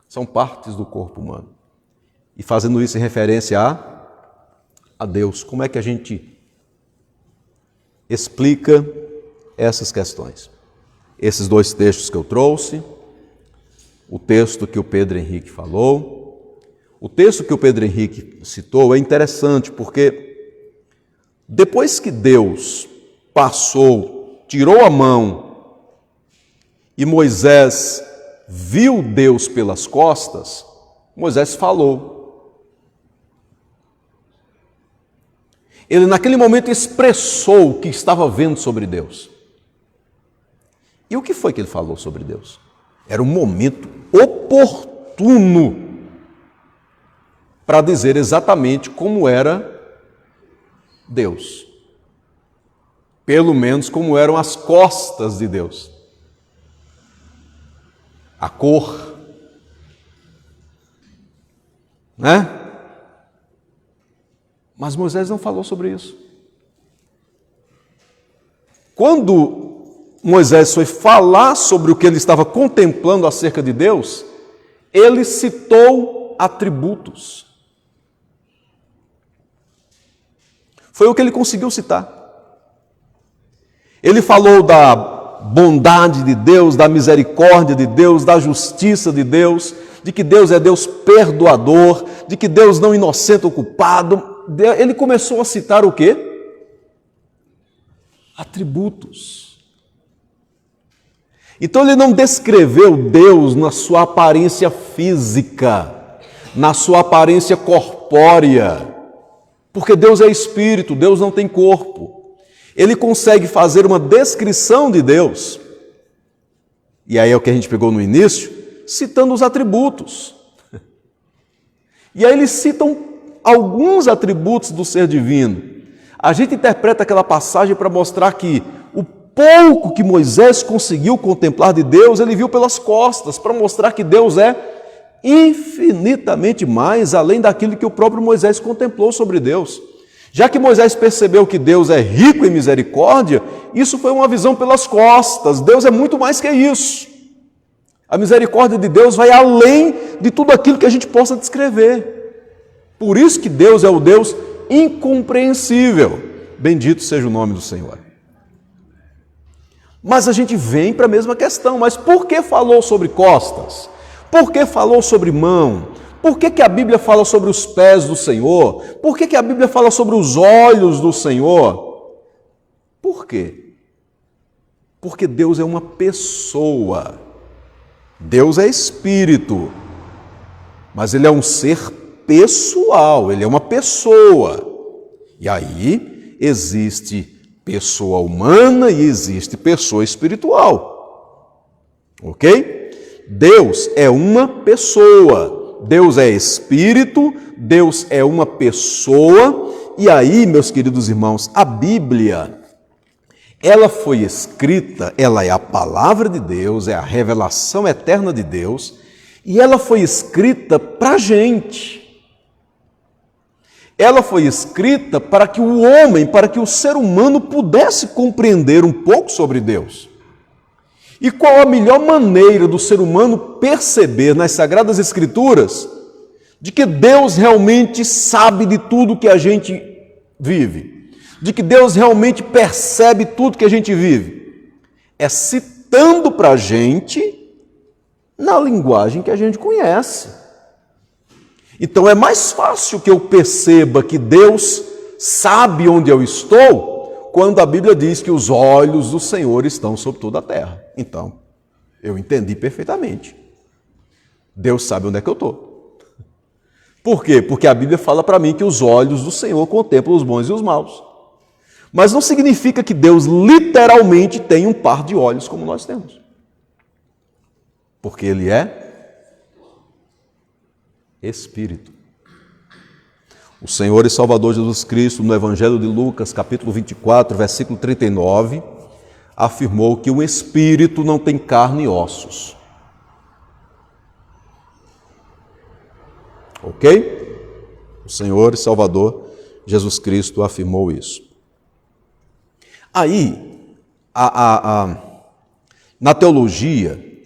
São partes do corpo humano. E fazendo isso em referência a Deus. Como é que a gente explica essas questões? Esses dois textos que eu trouxe, o texto que o Pedro Henrique falou, o texto que o Pedro Henrique citou é interessante porque depois que Deus passou, tirou a mão e Moisés viu Deus pelas costas, Moisés falou. Ele naquele momento expressou o que estava vendo sobre Deus. E o que foi que ele falou sobre Deus? Era um momento oportuno para dizer exatamente como era Deus. Pelo menos como eram as costas de Deus. A cor. Né? Mas Moisés não falou sobre isso. Quando Moisés foi falar sobre o que ele estava contemplando acerca de Deus, ele citou atributos. Foi o que ele conseguiu citar. Ele falou da bondade de Deus, da misericórdia de Deus, da justiça de Deus, de que Deus é Deus perdoador, de que Deus não inocenta o culpado. Ele começou a citar o quê? Atributos. Então ele não descreveu Deus na sua aparência física, na sua aparência corpórea, porque Deus é espírito, Deus não tem corpo. Ele consegue fazer uma descrição de Deus, e aí é o que a gente pegou no início, citando os atributos. E aí eles citam alguns atributos do ser divino. A gente interpreta aquela passagem para mostrar que o pouco que Moisés conseguiu contemplar de Deus, ele viu pelas costas, para mostrar que Deus é infinitamente mais além daquilo que o próprio Moisés contemplou sobre Deus. Já que Moisés percebeu que Deus é rico em misericórdia, isso foi uma visão pelas costas. Deus é muito mais que isso. A misericórdia de Deus vai além de tudo aquilo que a gente possa descrever. Por isso que Deus é o Deus incompreensível. Bendito seja o nome do Senhor. Mas a gente vem para a mesma questão. Mas por que falou sobre costas? Por que falou sobre mão? Por que a Bíblia fala sobre os pés do Senhor? Por que a Bíblia fala sobre os olhos do Senhor? Por quê? Porque Deus é uma pessoa. Deus é espírito. Mas Ele é um ser pessoal, Ele é uma pessoa. E aí existe pessoa humana e existe pessoa espiritual. Ok? Deus é uma pessoa. Deus é espírito, Deus é uma pessoa, e aí, meus queridos irmãos, a Bíblia, ela foi escrita, ela é a palavra de Deus, é a revelação eterna de Deus, e ela foi escrita para a gente. Ela foi escrita para que o homem, para que o ser humano pudesse compreender um pouco sobre Deus. E qual a melhor maneira do ser humano perceber nas Sagradas Escrituras de que Deus realmente sabe de tudo que a gente vive, de que Deus realmente percebe tudo que a gente vive? É citando para a gente na linguagem que a gente conhece. Então é mais fácil que eu perceba que Deus sabe onde eu estou quando a Bíblia diz que os olhos do Senhor estão sobre toda a terra. Então, eu entendi perfeitamente. Deus sabe onde é que eu estou. Por quê? Porque a Bíblia fala para mim que os olhos do Senhor contemplam os bons e os maus. Mas não significa que Deus literalmente tem um par de olhos como nós temos. Porque Ele é Espírito. O Senhor e Salvador Jesus Cristo, no Evangelho de Lucas, capítulo 24, versículo 39, afirmou que o espírito não tem carne e ossos. Ok? O Senhor e Salvador Jesus Cristo afirmou isso. Aí, na teologia,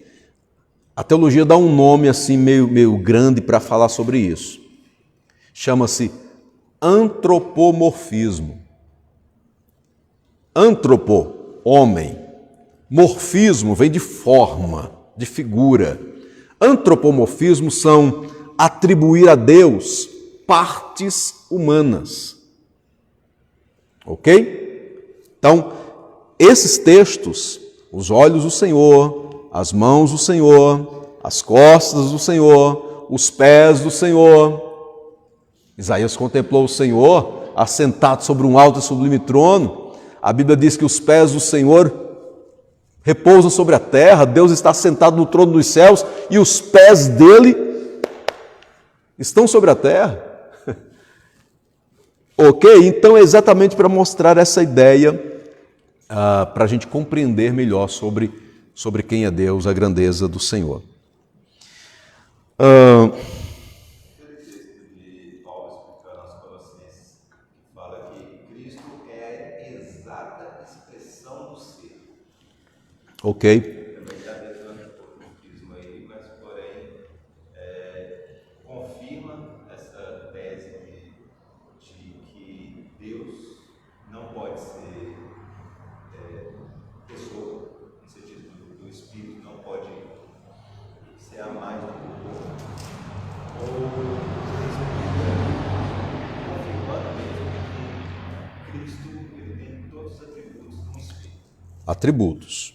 a teologia dá um nome assim meio grande para falar sobre isso. Chama-se antropomorfismo. Antropo, homem. Morfismo vem de forma, de figura. Antropomorfismo são atribuir a Deus partes humanas. Ok? Então, esses textos, os olhos do Senhor, as mãos do Senhor, as costas do Senhor, os pés do Senhor. Isaías contemplou o Senhor assentado sobre um alto e sublime trono. A Bíblia diz que os pés do Senhor repousam sobre a terra, Deus está sentado no trono dos céus e os pés dele estão sobre a terra. Ok? Então é exatamente para mostrar essa ideia, para a gente compreender melhor sobre quem é Deus, a grandeza do Senhor. Ok? Também está dentro do antropomorfismo aí, mas porém confirma essa tese de que Deus não pode ser pessoa, no sentido do Espírito, não pode ser a mais do corpo, ou confirmando mesmo que Cristo ele tem todos os atributos do Espírito. Atributos.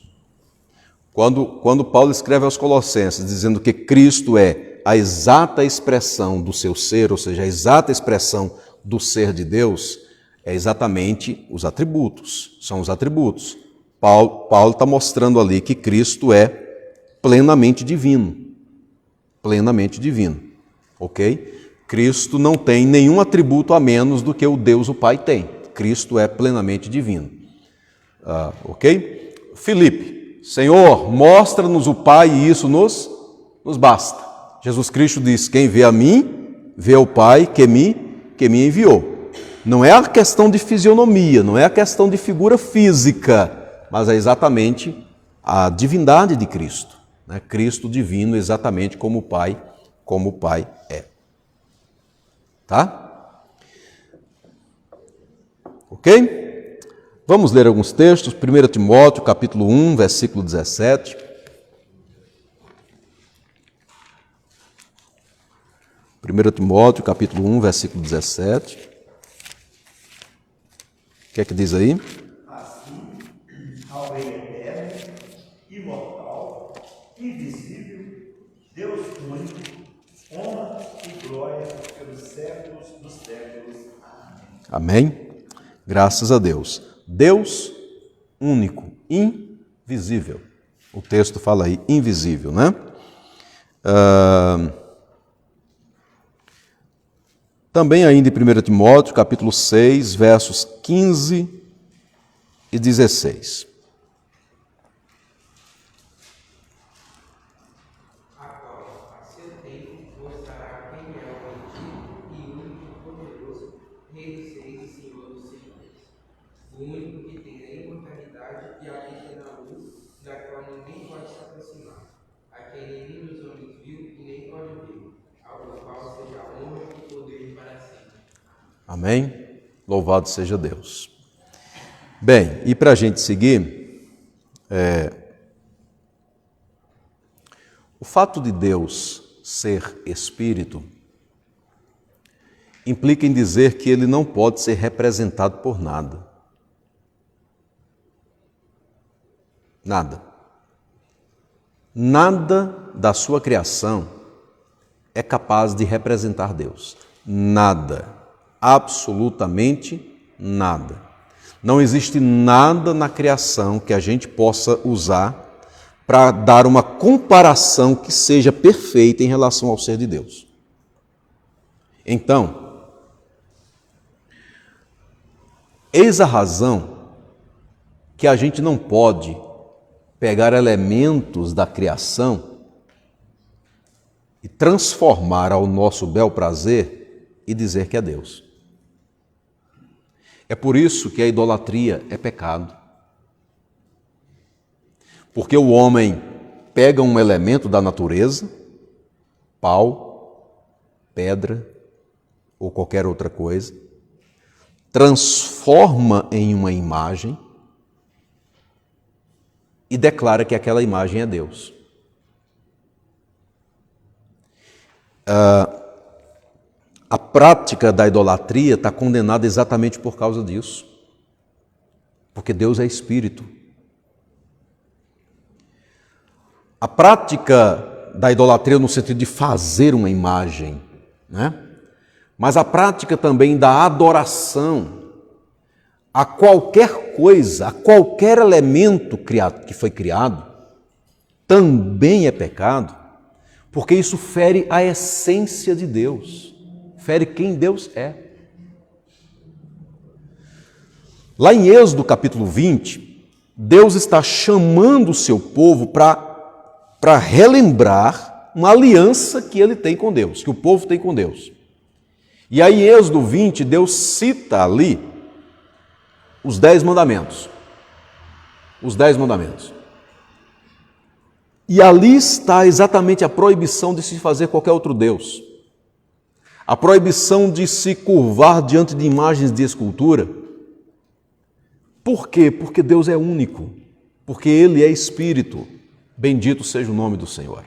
Quando Paulo escreve aos Colossenses dizendo que Cristo é a exata expressão do seu ser, ou seja, a exata expressão do ser de Deus, é exatamente os atributos, são os atributos. Paulo está mostrando ali que Cristo é plenamente divino, ok? Cristo não tem nenhum atributo a menos do que o Deus o Pai tem. Cristo é plenamente divino, ok? Filipe, Senhor, mostra-nos o Pai e isso nos basta. Jesus Cristo diz, quem vê a mim, vê o Pai que me enviou. Não é a questão de fisionomia, não é a questão de figura física, mas é exatamente a divindade de Cristo. Né? Cristo divino exatamente como o Pai é. Tá? Ok? Vamos ler alguns textos. 1 Timóteo, capítulo 1, versículo 17. Timóteo, capítulo 1, versículo 17. O que é que diz aí? Assim, ao Rei eterno, imortal, invisível, Deus único, honra e glória pelos séculos dos séculos. Amém. Amém? Graças a Deus. Deus único, invisível. O texto fala aí, invisível, né? Também ainda em 1 Timóteo, capítulo 6, versos 15 e 16. Agora, a seu tempo, mostrará quem é o bendito e único e poderoso, Rei dos Reis e Senhor dos Senhores. O único que tem a imortalidade e habita na luz, da qual ninguém pode se aproximar, a quem nenhum dos homens viu e nem pode ver, ao qual seja a honra e poder para sempre. Amém? Louvado seja Deus. Bem, e para a gente seguir, o fato de Deus ser Espírito implica em dizer que ele não pode ser representado por nada. Nada. Nada da sua criação é capaz de representar Deus. Nada. Absolutamente nada. Não existe nada na criação que a gente possa usar para dar uma comparação que seja perfeita em relação ao ser de Deus. Então, eis a razão que a gente não pode pegar elementos da criação e transformar ao nosso bel prazer e dizer que é Deus. É por isso que a idolatria é pecado. Porque o homem pega um elemento da natureza, pau, pedra ou qualquer outra coisa, transforma em uma imagem e declara que aquela imagem é Deus. A prática da idolatria está condenada exatamente por causa disso. Porque Deus é espírito. A prática da idolatria no sentido de fazer uma imagem, né? Mas a prática também da adoração a qualquer coisa, a qualquer elemento que foi criado, também é pecado, porque isso fere a essência de Deus, fere quem Deus é. Lá em Êxodo capítulo 20, Deus está chamando o seu povo para relembrar uma aliança que ele tem com Deus, que o povo tem com Deus. E aí em Êxodo 20, Deus cita ali os 10 mandamentos. Os 10 mandamentos. E ali está exatamente a proibição de se fazer qualquer outro Deus. A proibição de se curvar diante de imagens de escultura. Por quê? Porque Deus é único. Porque Ele é Espírito. Bendito seja o nome do Senhor.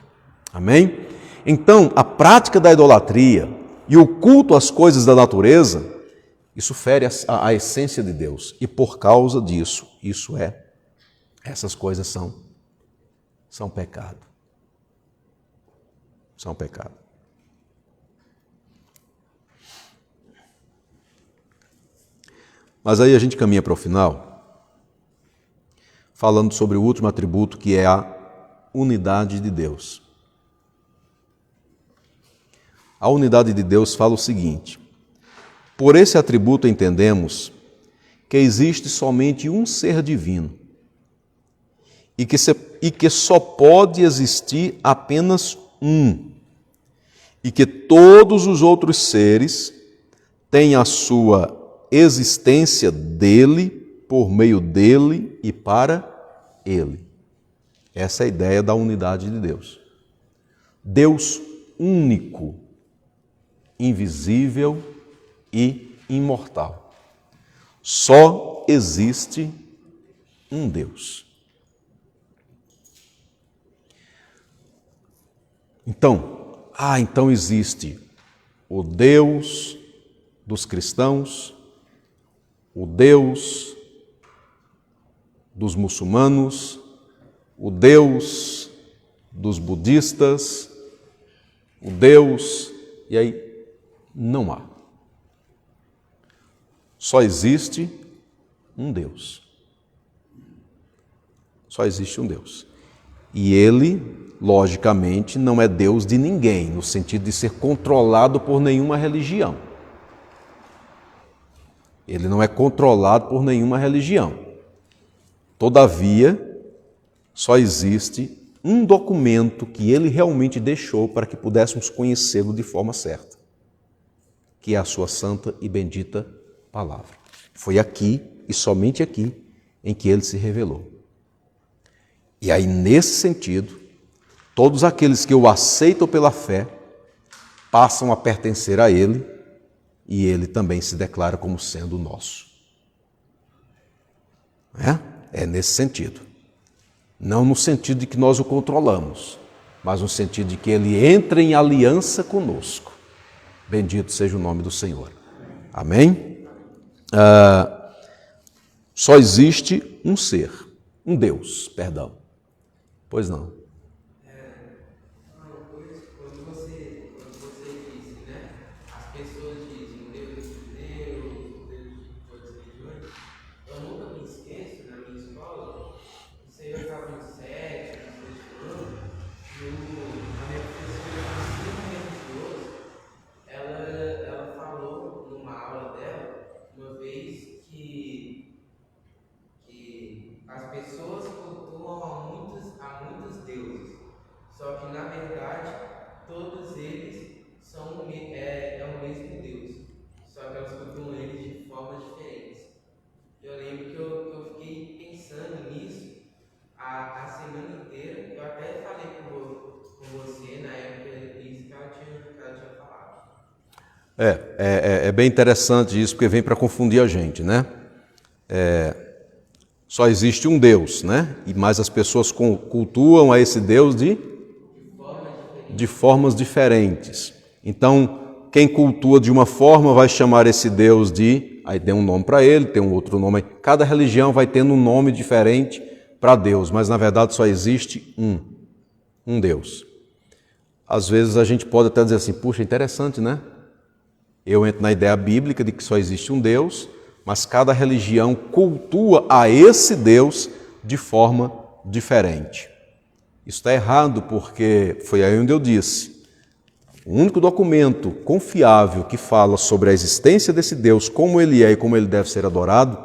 Amém? Então, a prática da idolatria e o culto às coisas da natureza, isso fere a essência de Deus. E por causa disso, essas coisas são pecado. São pecado. Mas aí a gente caminha para o final, falando sobre o último atributo, que é a unidade de Deus. A unidade de Deus fala o seguinte: por esse atributo entendemos que existe somente um ser divino e que só pode existir apenas um, e que todos os outros seres têm a sua existência dele, por meio dele e para ele. Essa é a ideia da unidade de Deus. Deus único, invisível e imortal. Só existe um Deus. Então existe o Deus dos cristãos, o Deus dos muçulmanos, o Deus dos budistas, o Deus, e aí não há. Só existe um Deus. Só existe um Deus. E ele, logicamente, não é Deus de ninguém, no sentido de ser controlado por nenhuma religião. Ele não é controlado por nenhuma religião. Todavia, só existe um documento que ele realmente deixou para que pudéssemos conhecê-lo de forma certa, que é a sua santa e bendita palavra. Foi aqui, e somente aqui, em que ele se revelou. E aí, nesse sentido, todos aqueles que o aceitam pela fé passam a pertencer a ele, e ele também se declara como sendo nosso. É nesse sentido. Não no sentido de que nós o controlamos, mas no sentido de que ele entra em aliança conosco. Bendito seja o nome do Senhor. Amém? Só existe um ser, um Deus, perdão. Pois não. Quando você disse, né? As pessoas dizem Deus de Deus, Deus de todas as religiões. Eu nunca me esqueço, na minha escola, isso aí eu estava no 7, no 6 ano, a minha professora de ensino religioso, ela falou numa aula dela, uma vez, que Só que, na verdade, todos eles são o mesmo Deus. Só que elas cultuam eles de formas diferentes. Eu lembro que eu fiquei pensando nisso a semana inteira. Eu até falei com você na época isso que ela tinha falado. É bem interessante isso, porque vem para confundir a gente, né? Só existe um Deus, né? Mas as pessoas cultuam a esse Deus de formas diferentes. Então, quem cultua de uma forma vai chamar esse Deus de... Aí tem um nome para ele, tem um outro nome. Cada religião vai tendo um nome diferente para Deus, mas na verdade só existe um Deus. Às vezes a gente pode até dizer assim, puxa, interessante, né? Eu entro na ideia bíblica de que só existe um Deus, mas cada religião cultua a esse Deus de forma diferente. Isso está errado porque foi aí onde eu disse. O único documento confiável que fala sobre a existência desse Deus, como ele é e como ele deve ser adorado,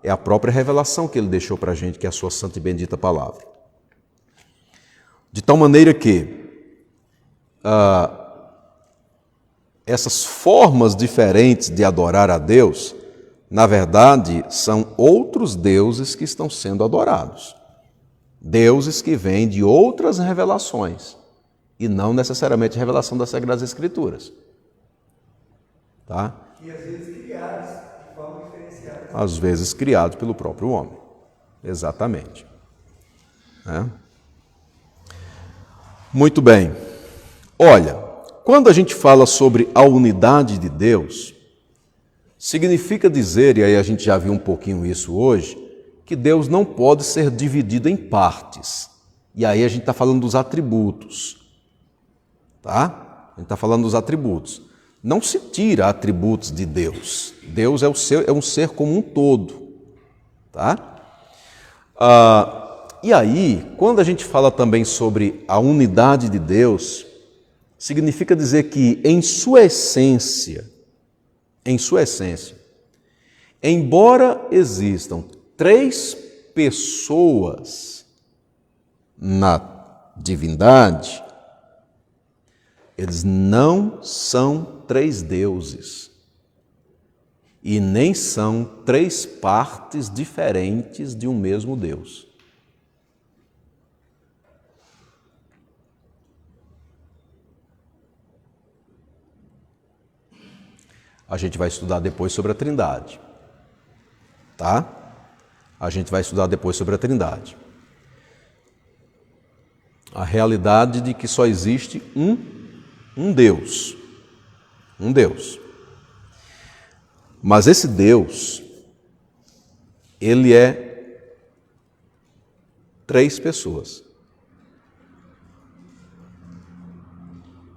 é a própria revelação que ele deixou para a gente, que é a sua santa e bendita palavra. De tal maneira que essas formas diferentes de adorar a Deus, na verdade, são outros deuses que estão sendo adorados. Deuses que vêm de outras revelações, e não necessariamente a revelação das Sagradas Escrituras. Tá? E às vezes criados de forma diferenciada. Às vezes criados pelo próprio homem. Exatamente. Muito bem. Olha, quando a gente fala sobre a unidade de Deus, significa dizer, e aí a gente já viu um pouquinho isso hoje, que Deus não pode ser dividido em partes. E aí a gente está falando dos atributos. Tá? A gente está falando dos atributos. Não se tira atributos de Deus. Deus é um ser como um todo. Tá? E aí, quando a gente fala também sobre a unidade de Deus, significa dizer que em sua essência, embora existam 3 pessoas na divindade, eles não são 3 deuses e nem são 3 partes diferentes de um mesmo Deus. A gente vai estudar depois sobre a Trindade, tá? A gente vai estudar depois sobre a Trindade. A realidade de que só existe um Deus. Um Deus. Mas esse Deus, ele é 3 pessoas.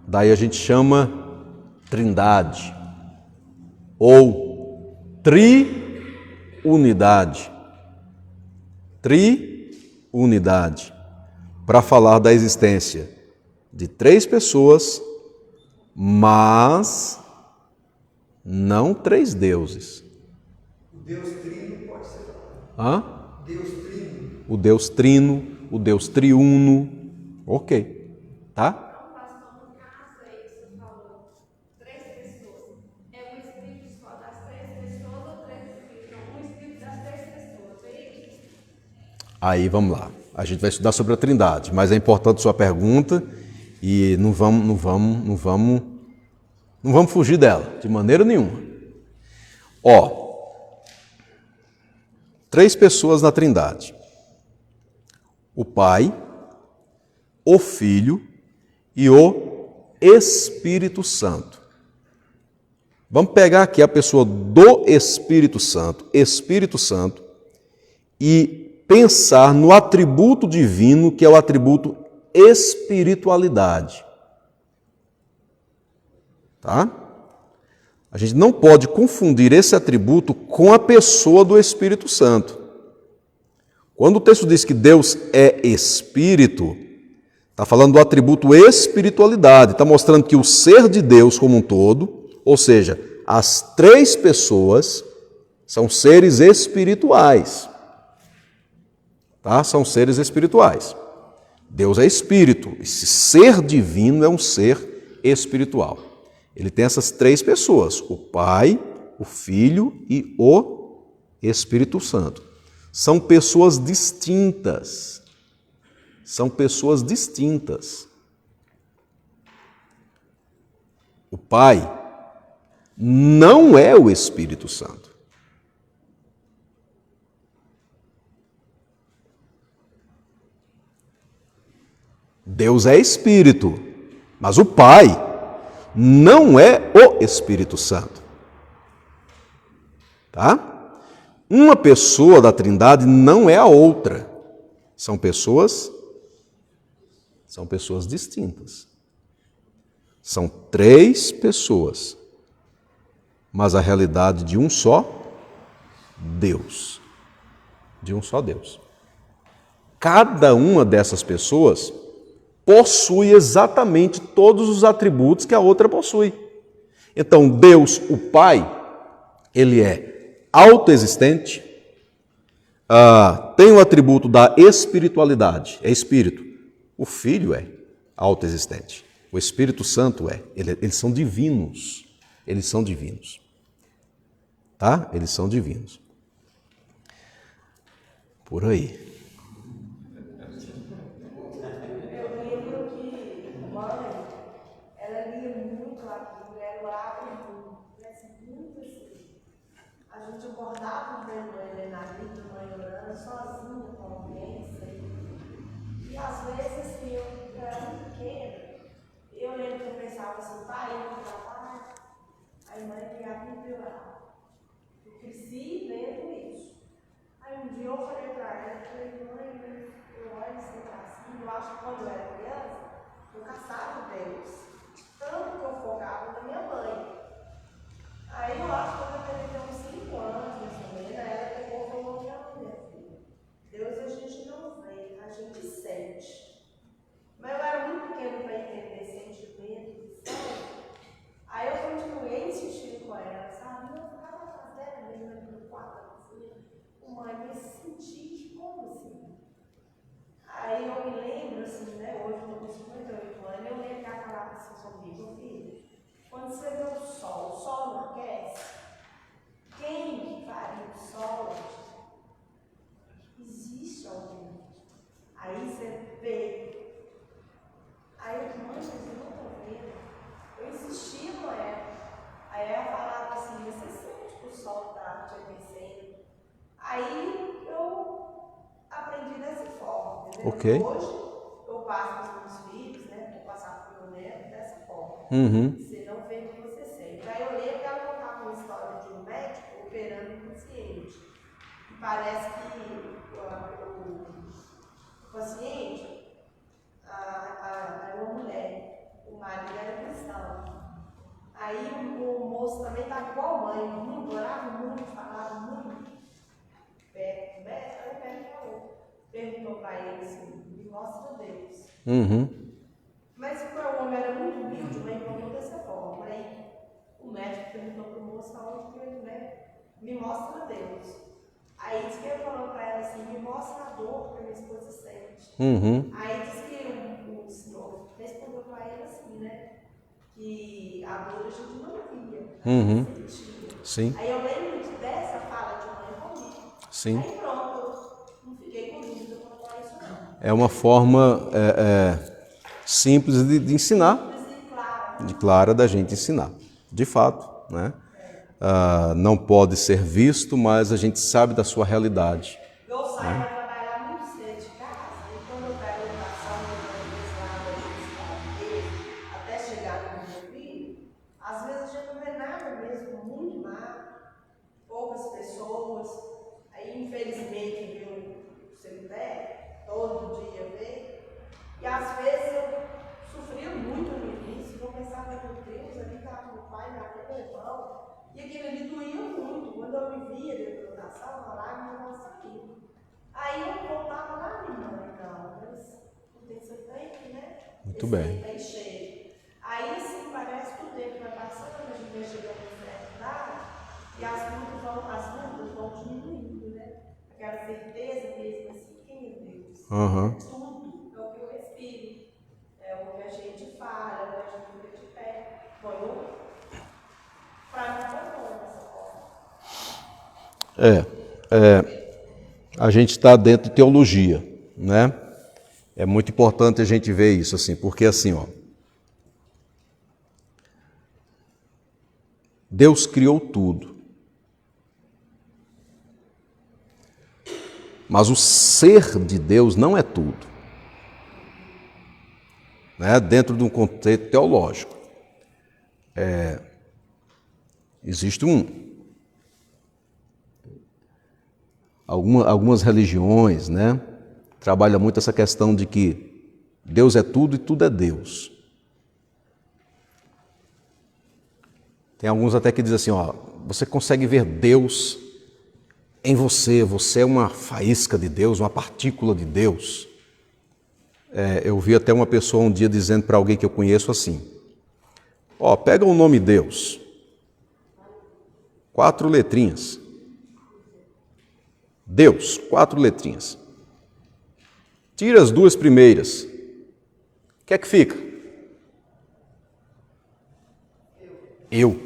Daí a gente chama Trindade ou triunidade. Triunidade. Para falar da existência de 3 pessoas, mas não 3 deuses. O Deus trino pode ser. Deus trino. O Deus trino, o Deus triuno. Ok. Tá? Pastor, no caso aí que você falou, 3 pessoas. É um espírito só das 3 pessoas ou 3 espíritos? Não, um espírito das 3 pessoas, é isso? Aí vamos lá. A gente vai estudar sobre a Trindade, mas é importante sua pergunta e não vamos fugir dela, de maneira nenhuma. 3 pessoas na Trindade. O Pai, o Filho e o Espírito Santo. Vamos pegar aqui a pessoa do Espírito Santo, e pensar no atributo divino, que é o atributo espiritualidade. Tá? A gente não pode confundir esse atributo com a pessoa do Espírito Santo. Quando o texto diz que Deus é Espírito, está falando do atributo espiritualidade, está mostrando que o ser de Deus como um todo, ou seja, as 3 pessoas são seres espirituais. Tá? São seres espirituais. Deus é espírito. Esse ser divino é um ser espiritual. Ele tem essas três pessoas, o Pai, o Filho e o Espírito Santo. São pessoas distintas. São pessoas distintas. O Pai não é o Espírito Santo. Deus é Espírito, mas o Pai não é o Espírito Santo. Tá? Uma pessoa da Trindade não é a outra. São pessoas distintas. São três pessoas, mas a realidade de um só Deus. De um só Deus. Cada uma dessas pessoas possui exatamente todos os atributos que a outra possui. Então, Deus, o Pai, ele é autoexistente, tem o atributo da espiritualidade, é espírito. O Filho é autoexistente. O Espírito Santo é. Eles são divinos. Eles são divinos. Tá? Eles são divinos. Por aí. Eu lembro que mãe, ela lia muito aquilo, ela orava muito assim. A gente acordava vendo mãe na vida, mãe orando, sozinha com alguém, e às vezes assim, eu era muito pequena. Eu lembro que eu pensava assim, pai, eu vou trabalho. Aí mãe ligava e piorava. Eu cresci vendo isso. Aí um dia eu falei pra ela, mãe, eu olho assim pra cima, eu acho que quando eu era criança, eu caçava Deus. Tanto que eu focava na minha mãe. Aí eu acho que quando eu tinha uns 5 anos, mais ou menos, ela pegou e falou, não, minha filha, Deus a gente não vê, a gente sente. Mas eu era muito pequeno para entender sentimentos, sabe? Aí eu continuei insistindo com ela, sabe? Não, ficava fazendo mesmo no quarto, assim. Mãe, me senti como assim? Aí eu me lembro, assim, né? Hoje eu estou com 58 anos, eu lembro que ela falava assim comigo, filho, quando você vê o sol não aquece? Quem faria o sol? Existe alguém. Aí você vê. Aí eu disse, mãe, mas eu não estou vendo. Eu insistia com ela. Aí ela falava assim, você sente que o sol está te aquecendo. Aí eu aprendi dessa forma, entendeu? Ok. Hoje eu passo para os meus filhos, né? Vou passar para o meu neto dessa forma. Você não vê o que você sente. Aí eu lembro que ela contava uma história de um médico operando um paciente. E parece que o paciente era uma mulher, o marido era cristão. Aí o moço também estava igual a mãe, muito, orava muito, falava muito. Perguntou para ele assim, me mostra Deus. Mas o homem era muito humilde, mas perguntou dessa forma. Aí o médico perguntou para o moço aonde que ele, né? Me mostra Deus. Aí disse que ele falou para ela assim, me mostra a dor que a minha esposa sente. Aí disse que o senhor respondeu para ele assim, né? Que a dor a gente não via, a gente sentia. Sim. Aí eu lembro dessa fala de mãe comigo. Sim. Aí pronto, não fiquei com dúvida quanto a isso não. É uma forma simples de ensinar, de clara da gente ensinar. De fato, né? Não pode ser visto, mas a gente sabe da sua realidade. Eu saio para trabalhar muito cedo de casa, e quando eu pego a educação, até chegar no meu filho, às vezes a gente não vê nada mesmo, muito mar, poucas pessoas, aí infelizmente viu o cemitério, todo dia vê, e às vezes eu sofria muito no início, eu pensava, meu Deus, ali estava meu pai, meu irmão, e aquilo ali doía muito. Quando eu me via dentro da oração, a lágrima não saía. Aí eu voltava lá, minha mãe, não, mas não tem seu tempo, né? Muito bem. Tá cheio. Aí assim, parece que o tempo vai passando, a gente vai chegando em certa idade, e as lutas vão diminuindo, né? Aquela certeza mesmo assim, quem é Deus? Tudo é o que eu A gente está dentro de teologia, né? É muito importante a gente ver isso, assim, porque assim, ó, Deus criou tudo, mas o ser de Deus não é tudo, né? Dentro de um contexto teológico. Existe algumas religiões, né, trabalham muito essa questão de que Deus é tudo e tudo é Deus. Tem alguns até que dizem assim, ó, você consegue ver Deus em você, você é uma faísca de Deus, uma partícula de Deus. Eu vi até uma pessoa um dia dizendo para alguém que eu conheço assim, ó, pega o nome Deus, 4 letrinhas. Deus, 4 letrinhas. Tira as 2 primeiras. O que é que fica? Eu.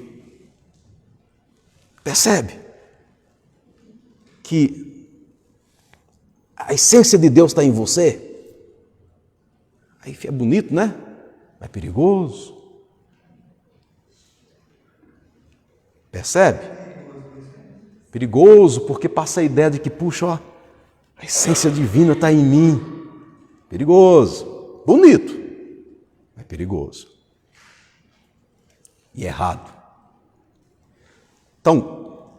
Percebe? Que a essência de Deus está em você. Aí é bonito, né? É perigoso. Percebe? Perigoso, porque passa a ideia de que, puxa, ó, a essência divina está em mim. Perigoso. Bonito, mas perigoso. E errado. Então,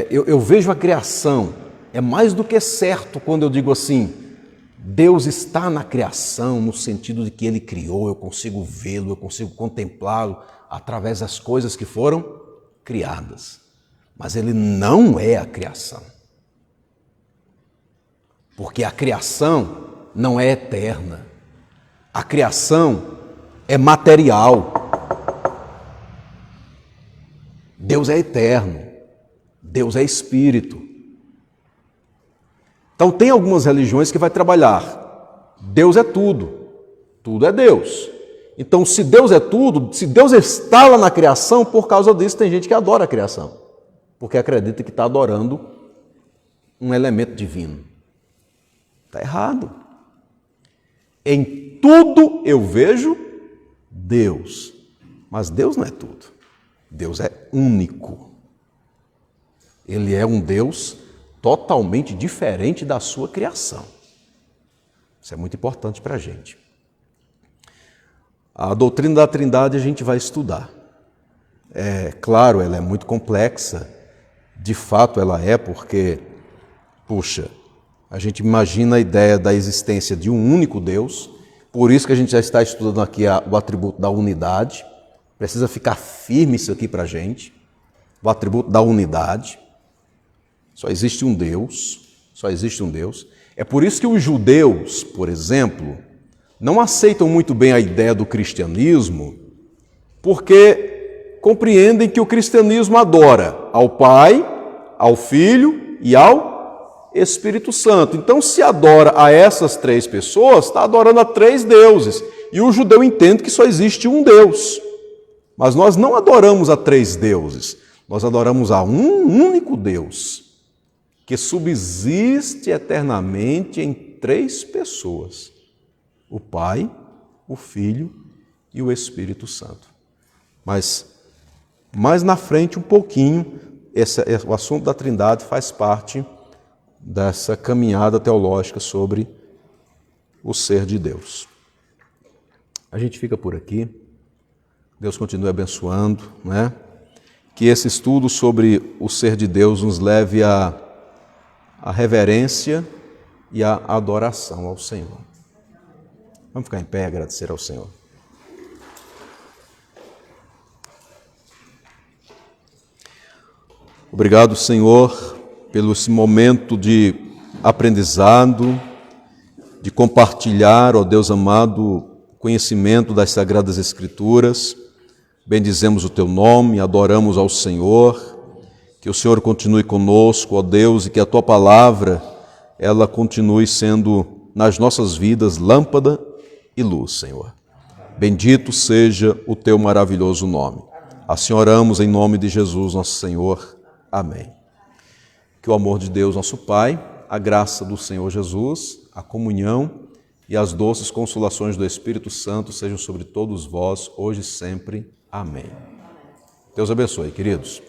eu vejo a criação, é mais do que certo quando eu digo assim, Deus está na criação, no sentido de que Ele criou, eu consigo vê-lo, eu consigo contemplá-lo através das coisas que foram criadas. Mas Ele não é a criação. Porque a criação não é eterna. A criação é material. Deus é eterno. Deus é espírito. Então tem algumas religiões que vai trabalhar. Deus é tudo. Tudo é Deus. Então se Deus é tudo, se Deus está lá na criação, por causa disso tem gente que adora a criação. Porque acredita que está adorando um elemento divino. Está errado. Em tudo eu vejo Deus. Mas Deus não é tudo. Deus é único. Ele é um Deus totalmente diferente da sua criação. Isso é muito importante para a gente. A doutrina da Trindade a gente vai estudar. Claro, ela é muito complexa. De fato ela é, porque, puxa, a gente imagina a ideia da existência de um único Deus, por isso que a gente já está estudando aqui o atributo da unidade, precisa ficar firme isso aqui para a gente, o atributo da unidade, só existe um Deus, só existe um Deus. É por isso que os judeus, por exemplo, não aceitam muito bem a ideia do cristianismo, porque compreendem que o cristianismo adora ao Pai, ao Filho e ao Espírito Santo. Então, se adora a essas 3 pessoas, está adorando a 3 deuses. E o judeu entende que só existe um Deus. Mas nós não adoramos a 3 deuses. Nós adoramos a um único Deus, que subsiste eternamente em 3 pessoas. O Pai, o Filho e o Espírito Santo. Mas mais na frente, um pouquinho, o assunto da Trindade faz parte dessa caminhada teológica sobre o ser de Deus. A gente fica por aqui. Deus continue abençoando, né? Que esse estudo sobre o ser de Deus nos leve à reverência e à adoração ao Senhor. Vamos ficar em pé e agradecer ao Senhor. Obrigado, Senhor, pelo esse momento de aprendizado, de compartilhar, ó Deus amado, conhecimento das Sagradas Escrituras. Bendizemos o Teu nome, adoramos ao Senhor, que o Senhor continue conosco, ó Deus, e que a Tua palavra, ela continue sendo nas nossas vidas lâmpada e luz, Senhor. Bendito seja o Teu maravilhoso nome. Assim oramos em nome de Jesus, nosso Senhor. Amém. Que o amor de Deus, nosso Pai, a graça do Senhor Jesus, a comunhão e as doces consolações do Espírito Santo sejam sobre todos vós, hoje e sempre. Amém. Deus abençoe, queridos.